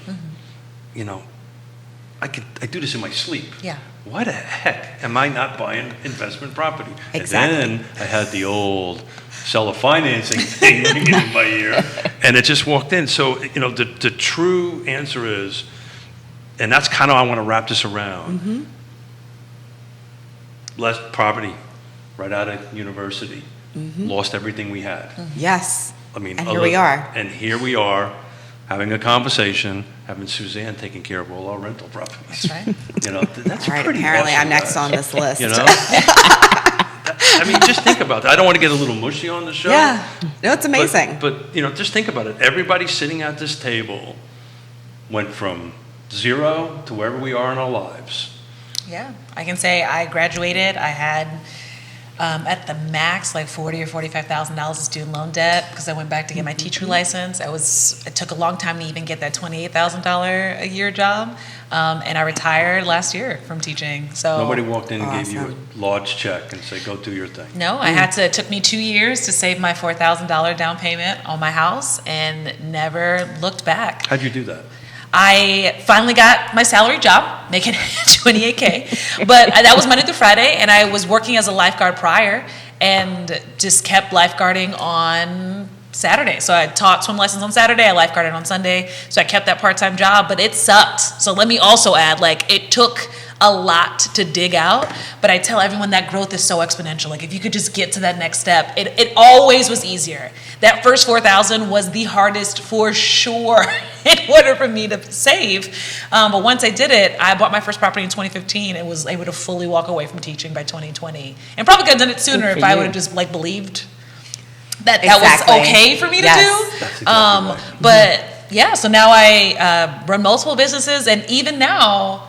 I do this in my sleep. Yeah. Why the heck am I not buying investment property? Exactly. And then I had the old seller financing thing ringing in my ear, and it just walked in. So, the true answer is, and that's kind of, I want to wrap this around. Less property right out of university. Lost everything we had. Yes. I mean, And here we are. And here we are having a conveation, having Suzanne taking care of all our rental properties. That's right. That's All right, pretty apparently awesome, I'm next guys. on this list. I mean, just think about that. I don't want to get a little mushy on the show. Yeah. No, it's amazing. But just think about it. Everybody sitting at this table went from zero to wherever we are in our lives. Yeah, I can say I graduated. I had at the max like $40,000 or $45,000 in student loan debt because I went back to get my teacher license. It took a long time to even get that $28,000 a year job, and I retired last year from teaching. So Nobody walked in and gave you Awesome. a large check and said, go do your thing. No, it took me 2 years to save my $4,000 down payment on my house and never looked back. How'd you do that? I finally got my salary job, making $28K, but that was Monday through Friday, and I was working as a lifeguard prior and just kept lifeguarding on Saturday. So I taught swim lessons on Saturday, I lifeguarded on Sunday, so I kept that part-time job, but it sucked. So let me also add, it took a lot to dig out, but I tell everyone that growth is so exponential. If you could just get to that next step, it always was easier. That first 4,000 was the hardest for sure in order for me to save. But once I did it, I bought my first property in 2015 and was able to fully walk away from teaching by 2020. And probably could have done it sooner Good if for I you. would have just believed that Exactly. was okay for me to Yes. do. That's exactly right. But yeah, so now I run multiple businesses, and even now,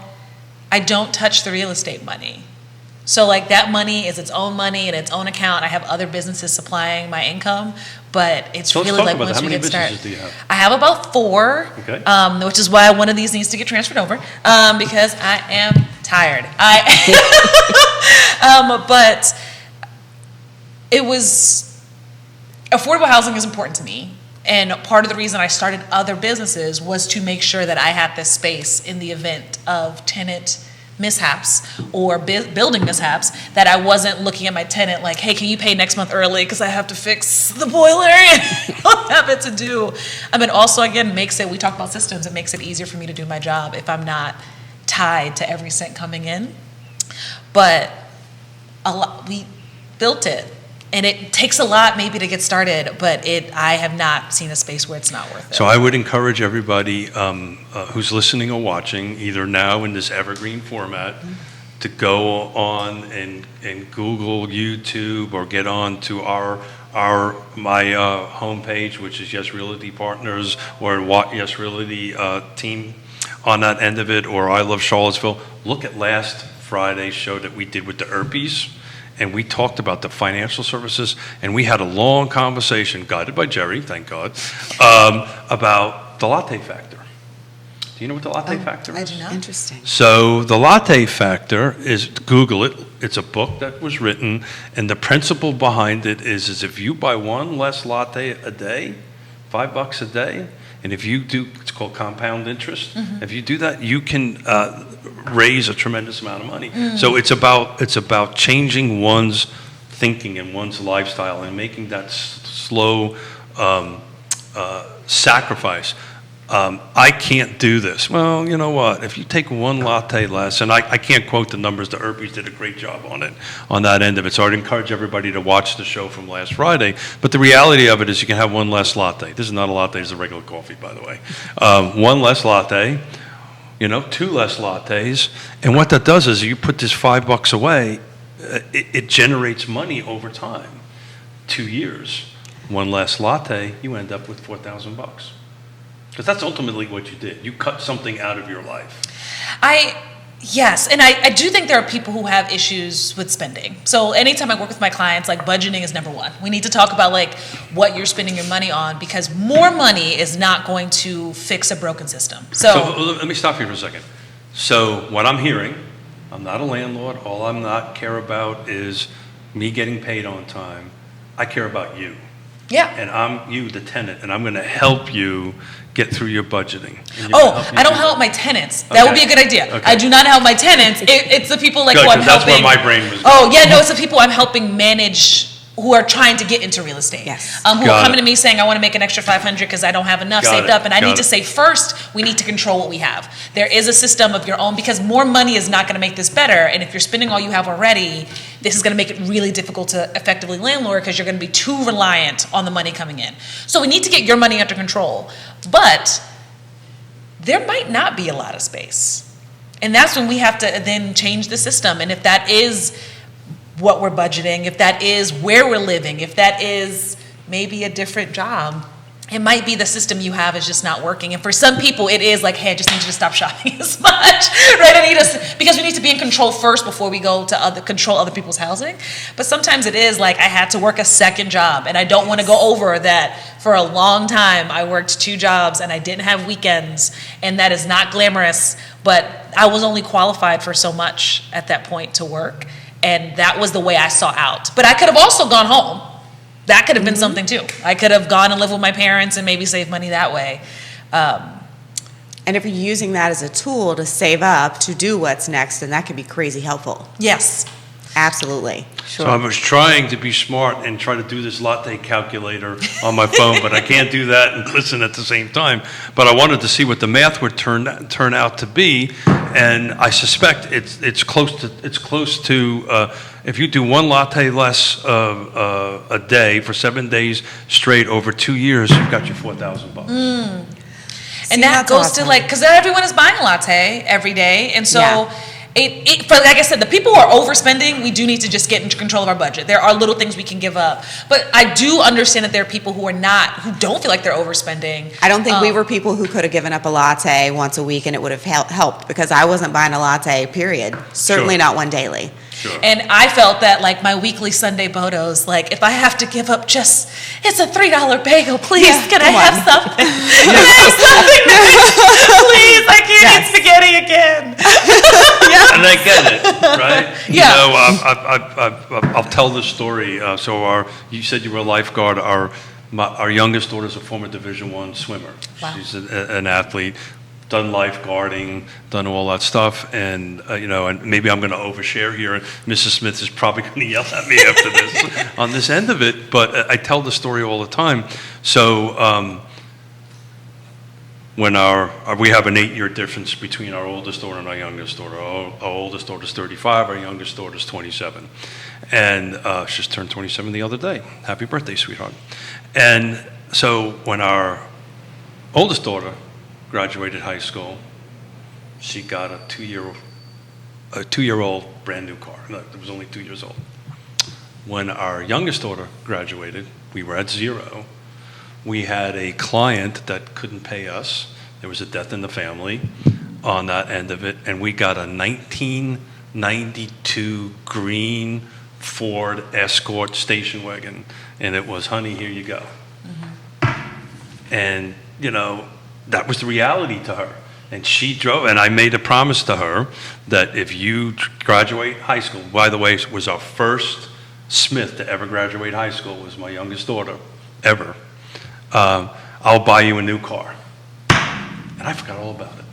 I don't touch the real estate money. So that money is its own money in its own account. I have other businesses supplying my income, but it's So let's really talk about once that. How we many get started. businesses do you have? I have about 4, Okay. which is why one of these needs to get transferred over because I am tired. But it was affordable housing is important to me. And part of the reason I started other businesses was to make sure that I had this space in the event of tenant mishaps or building mishaps that I wasn't looking at my tenant like, hey, can you pay next month early because I have to fix the boiler and I don't have it to do. I mean, also, again, we talk about systems, it makes it easier for me to do my job if I'm not tied to every cent coming in. But we built it. And it takes a lot maybe to get started, but I have not seen a space where it's not worth it. So I would encourage everybody who's listening or watching, either now in this evergreen format, to go on and Google, YouTube, or get on to my homepage, which is Yes Realty Partners, or Yes Realty team on that end of it, or I Love Charlottesville. Look at last Friday's show that we did with the Erpies. And we talked about the financial services, and we had a long conversation, guided by Jerry, thank God, about the Latte Factor. Do you know what the Latte Factor is? I do not. Interesting. So the Latte Factor is, Google it, it's a book that was written, and the principle behind it is if you buy one less latte a day, $5 a day, and if you do, it's called compound interest. If you do that, you can raise a tremendous amount of money. So it's about changing one's thinking and one's lifestyle and making that slow sacrifice. I can't do this. Well, you know what? If you take one latte less, and I can't quote the numbers, the Erpies did a great job on that end of it. So I'd encourage everybody to watch the show from last Friday. But the reality of it is you can have one less latte. This is not a latte, it's a regular coffee, by the way. One less latte, two less lattes. And what that does is you put this $5 away, it generates money over time. 2 years, one less latte, you end up with $4,000. Because that's ultimately what you did. You cut something out of your life. Yes, and I do think there are people who have issues with spending. So anytime I work with my clients, like budgeting is number one. We need to talk about like what you're spending your money on, because more money is not going to fix a broken system. So let me stop you for a second. So what I'm hearing, I'm not a landlord. All I'm not care about is me getting paid on time. I care about you. Yeah. And I'm you, the tenant, and I'm going to help you get through your budgeting. I don't help my tenants. That would be a good idea. Okay. I do not help my tenants. It's the people like Good, who I'm 'cause helping. that's where my brain was going. Oh, yeah, no, it's the people I'm helping manage who are trying to get into real estate. Yes. Who Got are coming it. to me saying, I want to make an extra $500 because I don't have enough Got saved it. up. And I Got need it. to say, first, we need to control what we have. There is a system of your own, because more money is not going to make this better. And if you're spending all you have already, this is going to make it really difficult to effectively landlord, because you're going to be too reliant on the money coming in. So we need to get your money under control. But there might not be a lot of space. And that's when we have to then change the system. And if that is what we're budgeting, if that is where we're living, if that is maybe a different job, it might be the system you have is just not working. And for some people, it is like, hey, I just need you to stop shopping as much, right? I need us, because we need to be in control first before we go to control other people's housing. But sometimes it is like I had to work a second job, and I don't want to go over that. For a long time, I worked 2 jobs, and I didn't have weekends, and that is not glamorous, but I was only qualified for so much at that point to work, and that was the way I saw out. But I could have also gone home. That could have been something too. I could have gone and lived with my parents and maybe save money that way. And if you're using that as a tool to save up to do what's next, then that could be crazy helpful. Yes. Absolutely. So I was trying to be smart and try to do this latte calculator on my phone, but I can't do that and listen at the same time. But I wanted to see what the math would turn out to be, and I suspect it's close to if you do one latte less a day for 7 days straight over 2 years, you've got your $4,000. And that goes to like, because everyone is buying a latte every day, and so. Yeah. But like I said, the people who are overspending, we do need to just get into control of our budget. There are little things we can give up. But I do understand that there are people who don't feel like they're overspending. I don't think we were people who could have given up a latte once a week and it would have helped, because I wasn't buying a latte, period. Certainly not one daily. Sure. And I felt that like my weekly Sunday bodos, like if I have to give up it's a $3 bagel, please, can I have something? Please, I can't eat spaghetti again. And I get it, right? Yeah. I'll tell this story. You said you were a lifeguard. Our youngest daughter is a former Division I swimmer. Wow. She's an athlete. done lifeguarding, done all that stuff, and and maybe I'm going to overshare here, and Mrs. Smith is probably going to yell at me after this on this end of it, but I tell the story all the time. So when we have an 8-year difference between our oldest daughter and our youngest daughter. Our oldest daughter's 35, our youngest daughter's 27, and she just turned 27 the other day. Happy birthday, sweetheart. And so when our oldest daughter graduated high school, she got a two-year-old brand new car. No, it was only 2 years old. When our youngest daughter graduated, we were at zero. We had a client that couldn't pay us. There was a death in the family on that end of it, and we got a 1992 green Ford Escort station wagon, and it was, honey, here you go. And, that was the reality to her. And she drove, and I made a promise to her that if you graduate high school, by the way, it was our first Smith to ever graduate high school, was my youngest daughter, ever. I'll buy you a new car. And I forgot all about it.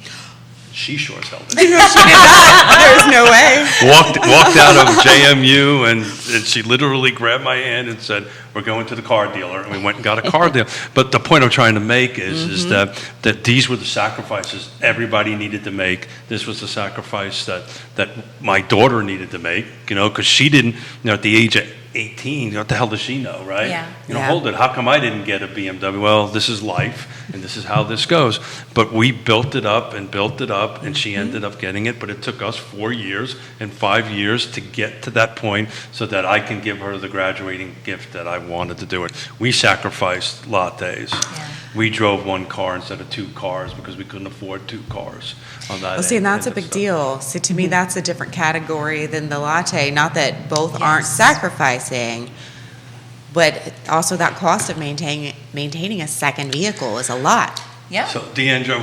She sure as hell did. There's no way. Walked out of JMU, and she literally grabbed my hand and said, we're going to the car dealer. And we went and got a car deal. But the point I'm trying to make is that these were the sacrifices everybody needed to make. This was the sacrifice that my daughter needed to make, because she didn't, at the age of 18, what the hell does she know, right? Yeah. Hold it. How come I didn't get a BMW? Well, this is life, and this is how this goes. But we built it up, and she ended up getting it. But it took us 4 years and 5 years to get to that point so that I can give her the graduating gift that I wanted to do it. We sacrificed lattes. Yeah. We drove one car instead of 2 cars because we couldn't afford 2 cars on that. Well, see, and that's a end big of deal. So to me, that's a different category than the latte. Not that both aren't sacrificing, but also that cost of maintaining a second vehicle is a lot. Yeah. So, Deandra,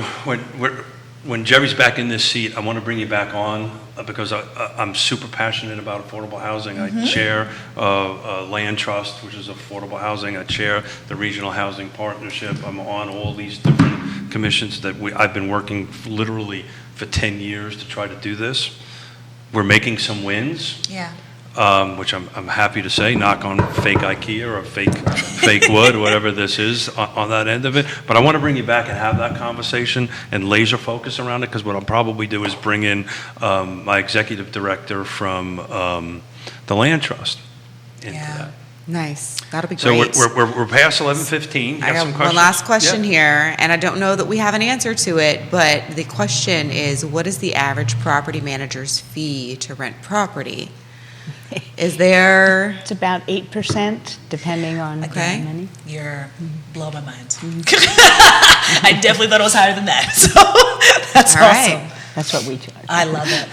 when Jerry's back in this seat, I want to bring you back on because I'm super passionate about affordable housing. I chair Land Trust, which is affordable housing. I chair the Regional Housing Partnership. I'm on all these different commissions that I've been working literally for 10 years to try to do this. We're making some wins. Yeah. Which I'm happy to say, knock on fake IKEA or fake wood, whatever this is on that end of it. But I want to bring you back and have that conversation and laser focus around it, because what I'll probably do is bring in my executive director from the Land Trust into that. Nice. That'll be So great. we're past 11:15. I got one last question here, and I don't know that we have an answer to it, but the question is, what is the average property manager's fee to rent property? Is there... It's about 8%, depending on how many. You're blowing my mind. I definitely thought it was higher than that. So that's All awesome. right. That's what we charge. I love it.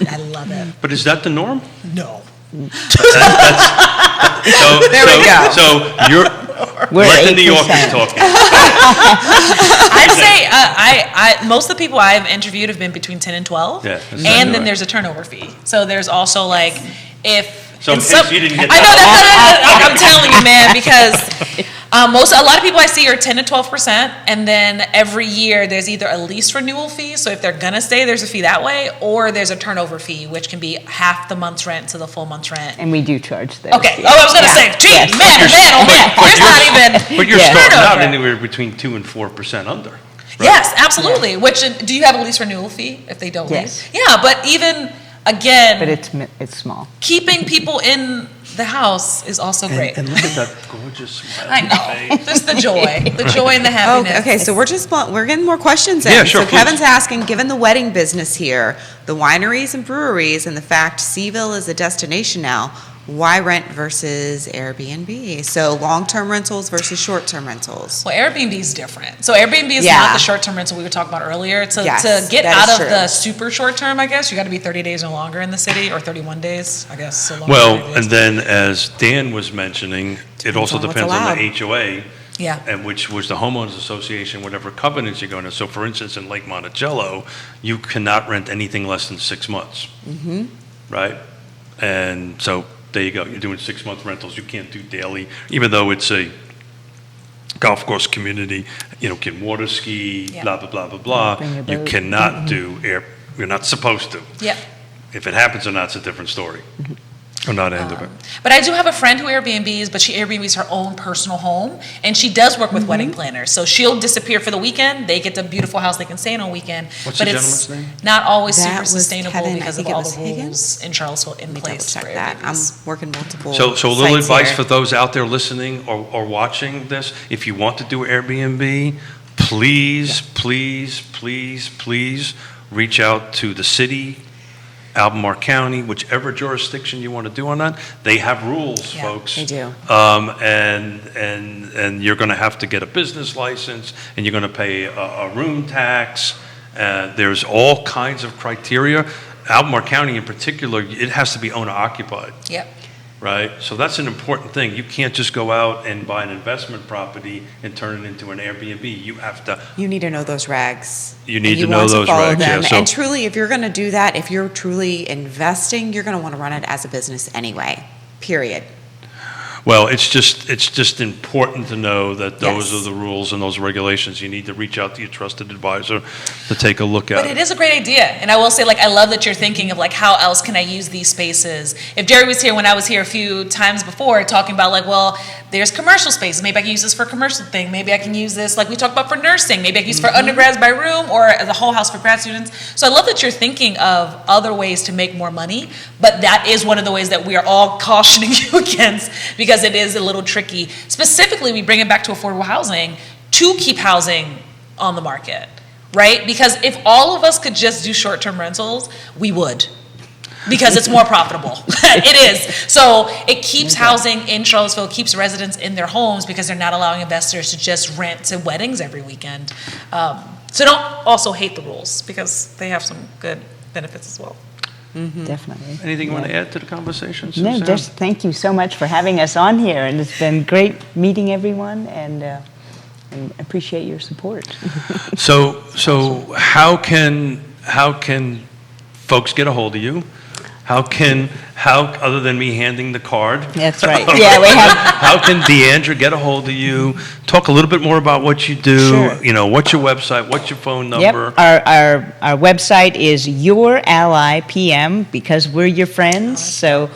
I love it. But is that the norm? No. There we go. So you're... We're Let the at New Yorkers 8%. talking. I'd say I most of the people I've interviewed have been between 10 and 12. Yeah, that's and then right. there's a turnover fee. So there's also like if So in in case you didn't get I know that. I'm telling you, man, because a lot of people I see are 10 to 12%, and then every year there's either a lease renewal fee, so if they're gonna stay, there's a fee that way, or there's a turnover fee, which can be half the month's rent to the full month's rent. And we do charge those. Okay. yeah. Oh, I was gonna Yeah. say, gee, Yes. man, oh man, there's not even. But you're Yeah. starting out turnover. anywhere between 2 and 4% under. right? Yes, absolutely. Which do you have a lease renewal fee if they don't Yes. lease? Yeah, but even again, But it's small. keeping people in the house is also great. And look at that gorgeous smile. I know. Just the joy and the Oh, happiness. okay, so we're getting more questions in. Yeah, sure, So Kevin's please. asking, given the wedding business here, the wineries and breweries, and the fact CVille is a destination now, why rent versus Airbnb? So long-term rentals versus short-term rentals. Well, Airbnb is different. So Airbnb is Yeah. not the short-term rental we were talking about earlier. To Yes, get that out is of true. the super short-term, I guess, you got to be 30 days or longer in the city, or 31 days, I guess. So longer Well, than 30 and days. then as Dan was mentioning, it also on what's depends on allowed. the HOA, Yeah. and which was the homeowners association, whatever covenants you're going to. So for instance, in Lake Monticello, you cannot rent anything less than 6 months. Right? And so there you go. You're doing 6-month rentals. You can't do daily, even though it's a golf course community, can water ski, Yeah. blah, blah, blah, blah, blah. Bring your You boat. cannot do you're not supposed to. Yep. If it happens or not, it's a different story. Or not end of it. But I do have a friend who Airbnbs, but she Airbnbs her own personal home, and she does work with wedding planners. So she'll disappear for the weekend. They get the beautiful house they can stay in on weekend. What's but the it's gentleman's name? not always That super was sustainable Kevin, I because of think it all was the rules Higgins. in Charlottesville in Let me double place check for that. I'm Airbnbs. working multiple. So a little sites advice here. for those out there listening or watching this. If you want to do Airbnb, please, please, please, please reach out to the city, Albemarle County, whichever jurisdiction you want to do on that. They have rules, Yeah, folks. they do. And you're going to have to get a business license, and you're going to pay a room tax. There's all kinds of criteria. Albemarle County in particular, it has to be owner occupied. Yep. Right, so that's an important thing. You can't just go out and buy an investment property and turn it into an Airbnb. You have to, You need to know those regs. You need And to know want those follow regs, yeah, them. so- And truly, if you're going to do that, if you're truly investing, you're going to want to run it as a business anyway, period. well, it's just important to know that those Yes. are the rules and those regulations. You need to reach out to your trusted advisor to take a look at But it is a great idea, and I will say, I love that you're thinking of, how else can I use these spaces? If Jerry was here when I was here a few times before, talking about, there's commercial spaces, maybe I can use this for a commercial thing, maybe I can use this, we talked about for nursing, maybe I can use for undergrads by room, or the whole house for grad students. So I love that you're thinking of other ways to make more money, but that is one of the ways that we are all cautioning you against, because it is a little tricky. Specifically, we bring it back to affordable housing to keep housing on the market, right? Because if all of us could just do short-term rentals, we would, because it's more profitable. It is. So it keeps housing in Charlottesville, keeps residents in their homes, because they're not allowing investors to just rent to weddings every weekend. So don't also hate the rules, because they have some good benefits as well. Definitely. Anything you want to Yeah. add to the conversation, No, Suzanne? just thank you so much for having us on here, and it's been great meeting everyone, and appreciate your support. So how can folks get a hold of you? How other than me handing the card? That's right. Yeah, we have. How can Deandra get a hold of you? Talk a little bit more about what you do. Sure. What's your website? What's your phone number? Yep. Our website is Your Ally PM, because we're your friends. So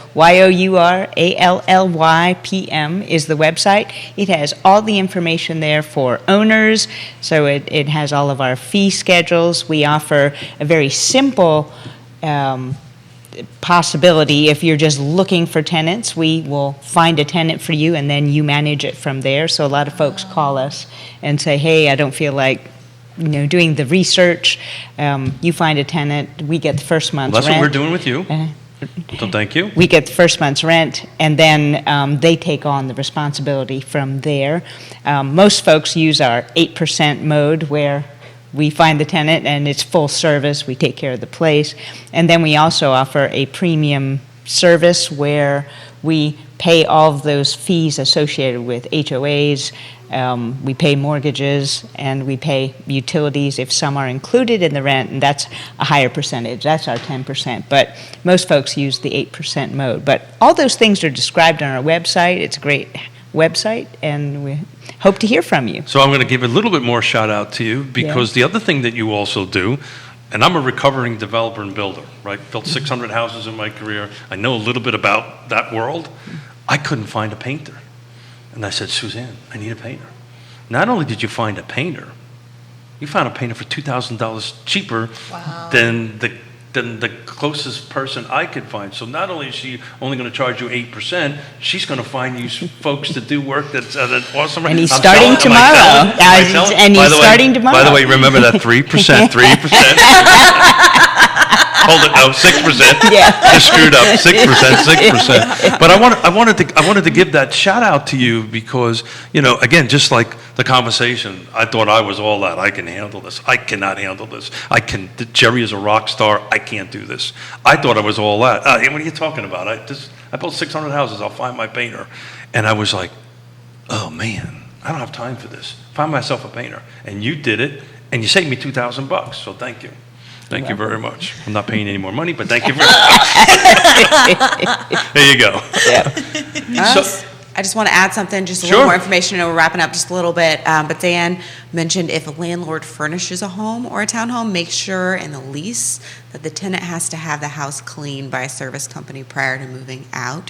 YOURALLYPM is the website. It has all the information there for owners. So it has all of our fee schedules. We offer a very simple possibility. If you're just looking for tenants, we will find a tenant for you, and then you manage it from there. So a lot of folks call us and say, hey, I don't feel like doing the research. You find a tenant, we get the first month's That's rent. what we're doing with you. So thank you. We get the first month's rent, and then they take on the responsibility from there. Most folks use our 8% mode, where we find the tenant and it's full service. We take care of the place. And then we also offer a premium service where we pay all of those fees associated with HOAs. We pay mortgages, and we pay utilities if some are included in the rent, and that's a higher percentage. That's our 10%. But most folks use the 8% mode. But all those things are described on our website. It's a great website, and we hope to hear from you. So I'm going to give a little bit more shout out to you, because the other thing that you also do, and I'm a recovering developer and builder, right? Built 600 houses in my career. I know a little bit about that world. I couldn't find a painter. And I said, Suzanne, I need a painter. Not only did you find a painter, you found a painter for $2,000 cheaper than the closest person I could find. So not only is she only going to charge you 8%, she's going to find you folks to do work that's at an awesome rate. And he's I'm starting telling- am I tomorrow. telling- am I telling? And By he's the way- starting tomorrow. By the way, remember that 3%, 3%. Hold it, no, 6%. Yeah. Just screwed up, 6%. But I wanted to give that shout out to you, because, again, just like the conversation, I thought I was all that. I can handle this. I cannot handle this. Jerry is a rock star. I can't do this. I thought I was all that. What are you talking about? I built 600 houses. I'll find my painter. And I was like, oh man, I don't have time for this. Find myself a painter. And you did it, and you saved me $2,000. So thank you. Thank you very much. I'm not paying any more money, but thank you very much. There you go. Yeah. So, I I just want to add something, just a Sure. little more information, and we're wrapping up just a little bit. But Dan mentioned if a landlord furnishes a home or a townhome, make sure in the lease that the tenant has to have the house cleaned by a service company prior to moving out.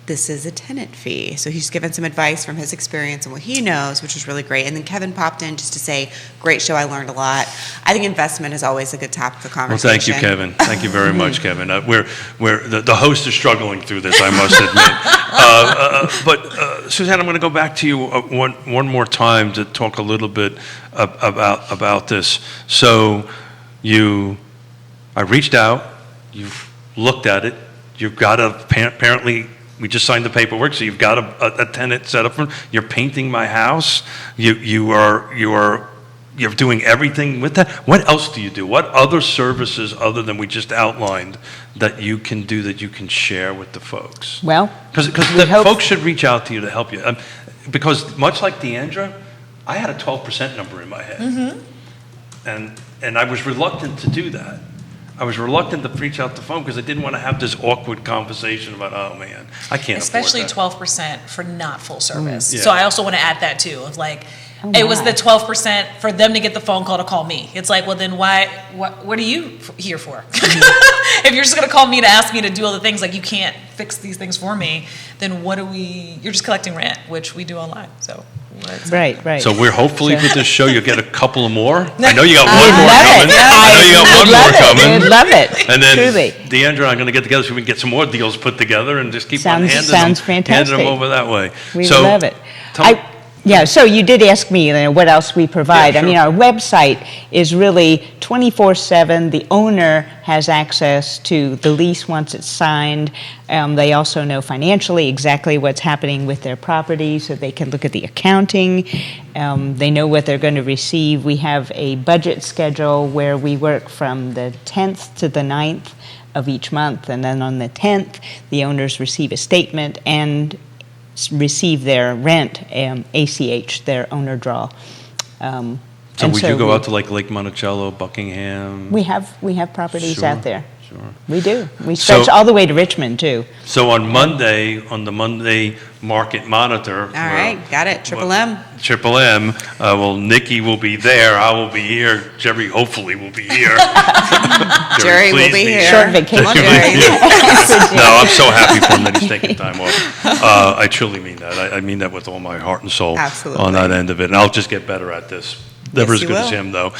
This is a tenant fee. So he's given some advice from his experience and what he knows, which is really great. And then Kevin popped in just to say, great show, I learned a lot. I think investment is always a good topic of Well, conversation. thank you, Kevin. Thank you very much, Kevin. The host is struggling through this, I must admit. But Suzanne, I'm going to go back to you one more time to talk a little bit about this. So I reached out, you've looked at it, you've got apparently. We just signed the paperwork, so you've got a tenant set up. You're painting my house. You're doing everything with that. What else do you do? What other services other than we just outlined that you can do that you can share with the folks? Well, because the folks should reach out to you to help you. Because much like Deandra, I had a 12% number in my head, and I was reluctant to do that. I was reluctant to reach out the phone because I didn't want to have this awkward conversation about, oh man, I can't Especially afford that. 12% for not full service. Yeah. So I also want to add that too, of like, Oh, it was my. the 12% for them to get the phone call to call me. It's like, well then what are you here for? If you're just going to call me to ask me to do all the things, like you can't fix these things for me, then you're just collecting rent, which we do online, so. Right. So we're hopefully So- with this show, you'll get a couple of more. I know you got one I'd more love coming. it. I know you got one more coming. I'd love it. And then Truly. Deandra and I are going to get together so we can get some more deals put together and just keep on Sounds handing fantastic. them over that way. We So, love it. tell me- So you did ask me what else we provide. Yeah, I mean, sure. our website is really 24/7. The owner has access to the lease once it's signed. They also know financially exactly what's happening with their property, so they can look at the accounting. They know what they're going to receive. We have a budget schedule where we work from the 10th to the 9th of each month, and then on the 10th, the owners receive a statement and receive their rent, ACH, their owner draw. So and would you go we- out to like Lake Monticello, Buckingham? We have properties Sure, out there. Sure. We do. We So- stretch all the way to Richmond too. So on the Monday Market Monitor. All right, got it. Triple M. Triple M. Well, Nikki will be there. I will be here. Jerry hopefully will be here. Jerry will please be here. Short vacation. Come on, Jerry. No, I'm so happy for him that he's taking time off. I truly mean that. I mean that with all my heart and soul. Absolutely. On that end of it. And I'll just get better at this. Never Yes, as you good as will. him, though.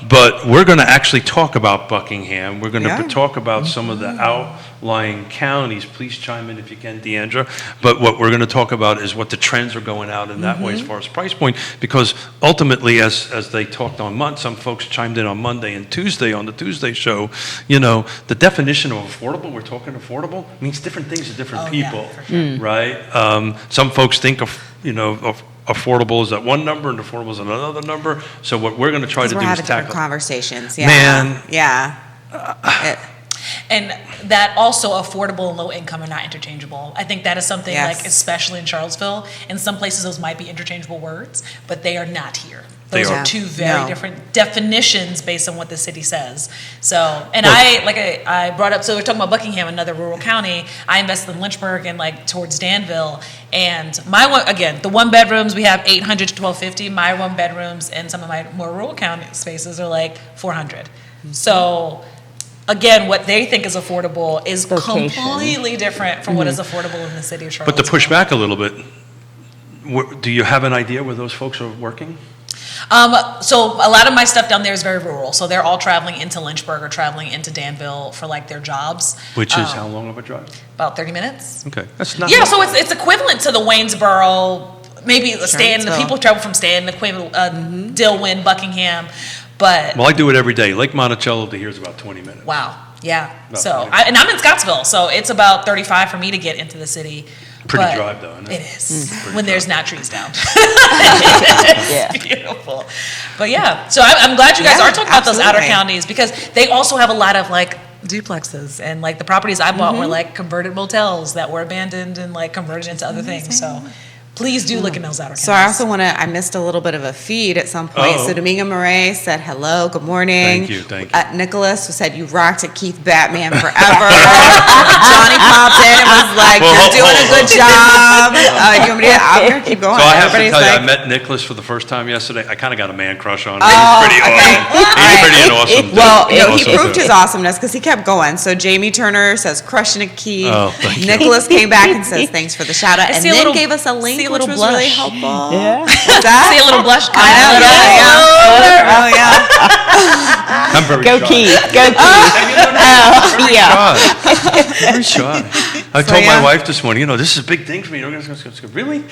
But we're going to actually talk about Buckingham. We're going to Yeah. talk about some of the outlying counties. Please chime in if you can, Deandra. But what we're going to talk about is what the trends are going out in that way as far as price point. Because ultimately, as they talked on Monday, some folks chimed in on Monday and Tuesday on the Tuesday show, the definition of affordable, we're talking affordable, means different things to different Oh, yeah, people, for sure. right? Some folks think of affordable is at one number and affordable is at another number. So what we're going to try to We're do is having different tackle. conversations. Yeah. Man. Yeah. And that also affordable and low income are not interchangeable. I think that is something Yes. like, especially in Charlottesville, in some places those might be interchangeable words, but they are not here. They Those are. are two very No. different definitions based on what the city says. So, and Well- I brought up, so we're talking about Buckingham, another rural county. I invested in Lynchburg and like towards Danville. And my one, again, the one bedrooms, we have 800 to 1250. My one bedrooms in some of my more rural county spaces are like 400. So, again, what they think is affordable is Location. completely different from what is affordable in the city of But Charlottesville. to push back a little bit, do you have an idea where those folks are working? So a lot of my stuff down there is very rural. So they're all traveling into Lynchburg or traveling into Danville for like their jobs. Which is how long of a drive? About 30 minutes. Okay, that's not. Yeah, so it's equivalent to the Waynesboro, maybe Stanton. The Charlottesville. people travel from Stanton, equivalent, Dillwyn, Buckingham, but Well, I do it every day. Lake Monticello to here is about 20 minutes. wow, yeah. About So 20. and I'm in Scottsville, so it's about 35 for me to get into the city. Pretty but drive, though, isn't it? It is when there's not trees down. Yeah. It's beautiful. But yeah, so I'm glad you guys Yeah, are talking about those outer absolutely. counties because they also have a lot of like duplexes and like the properties I bought were like converted motels that were abandoned and like converted into other things. So Please do look at Mills Outer So I also I missed a little bit of a feed at some point. Uh-oh. So Domingo Murray said, hello, good morning. Thank you. Nicholas said, you rocked at Keith Batman forever. Johnny popped in and was like, Well, you're doing a good job. You want me to, I'm going to keep going. So I have to Everybody's tell you, I like, met Nicholas for the first time yesterday. I kind of got a man crush on him. Oh, He's pretty okay. awesome. He's pretty an awesome dude. well, he Awesome proved dude. his awesomeness because he kept going. So Jamie Turner says, crushing it, Keith. Oh, thank you. Nicholas came back and says, thanks for the shout out. And see a then little- gave us a link, see a which little was really blush. helpful. Yeah. What's that? See a little blush I know, coming. yeah. Oh, yeah. I'm very Go shy. Keith. Go Keith. Very shy. Very shy. I told yeah. my wife this morning, this is a big thing for me. Really?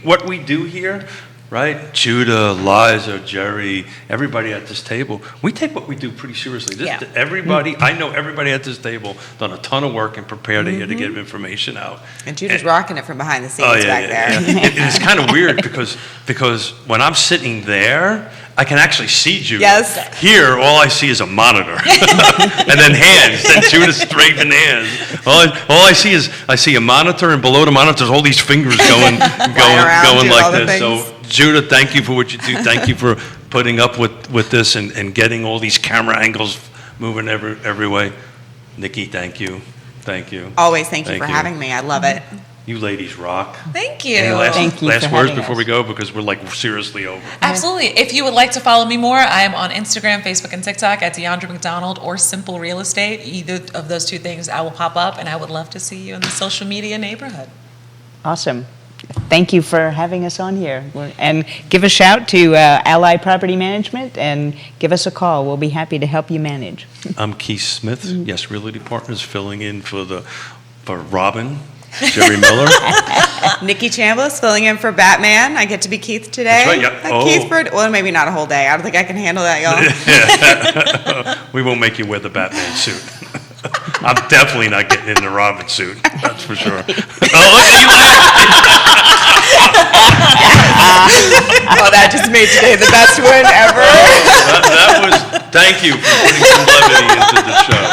What we do here, right? Judah, Liza, Jerry, everybody at this table, we take what we do pretty seriously. Yeah. Everybody, I know everybody at this table done a ton of work and prepared here to get information out. And Judah's rocking it from behind the scenes Oh, yeah, back there. It's kind of weird because when I'm sitting there, I can actually see Judah. Yes. Here, all I see is a monitor, and then hands. Then Judah's straightened hands. All I see is a monitor, and below the monitor, there's all these fingers going around, doing all like the this. things. So, Judah, thank you for what you do. Thank you for putting up with this and getting all these camera angles moving every way. Nikki, thank you. Always thank you Thank for you. having me. I love it. You ladies rock. Thank you. Any last Thank you last for words having before us. we go, because we're like seriously over. Absolutely. If you would like to follow me more, I am on Instagram, Facebook, and TikTok at Deandra McDonald or Simple Real Estate. Either of those two things, I will pop up, and I would love to see you in the social media neighborhood. Awesome. Thank you for having us on here. And give a shout to Ally Property Management and give us a call. We'll be happy to help you manage. I'm Keith Smith, Yes Realty Partners, filling in for Robin, Jerry Miller. Nikki Chambless filling in for Batman. I get to be Keith today. That's right, yeah. Oh. Keith for, well, maybe not a whole day. I don't think I can handle that, y'all. We won't make you wear the Batman suit. I'm definitely not getting in the Robin suit. That's for sure. Oh, that just made today the best one ever. That was. Thank you for putting some levity into the show.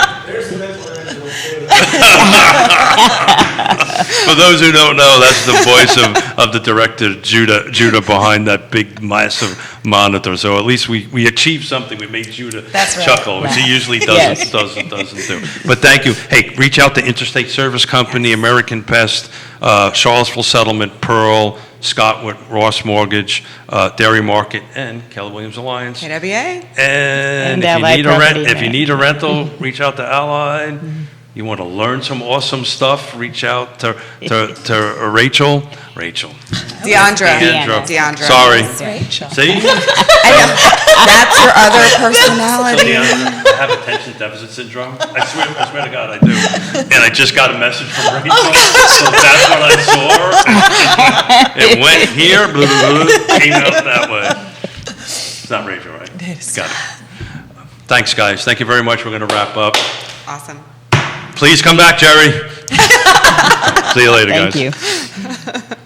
For those who don't know, that's the voice of the director Judah behind that big massive monitor. So at least we achieved something. We made Judah That's right. chuckle, which he usually Yes. doesn't do. But thank you. Hey, reach out to Intrastate Service Company, American Pest, Charlottesville Settlement, Pearl, Scott with Ross Mortgage, Dairy Market, and Keller Williams Alliance. KWA. And Allied Property if you need a rental, reach out to Allied. You want to learn some awesome stuff, reach out to Rachel. Deandra. Deandra. Sorry. Rachel. See? I know. That's your other So personality. Deandra, I have attention deficit syndrome. I swear to God I do. And I just got a message from Rachel. So that's what I saw. It went here, blah, blah, blah, came out that way. It's not Rachel, right? It is. Got it. Thanks, guys. Thank you very much. We're going to wrap up. Awesome. Please come back, Jerry. See you later, guys. Thank you.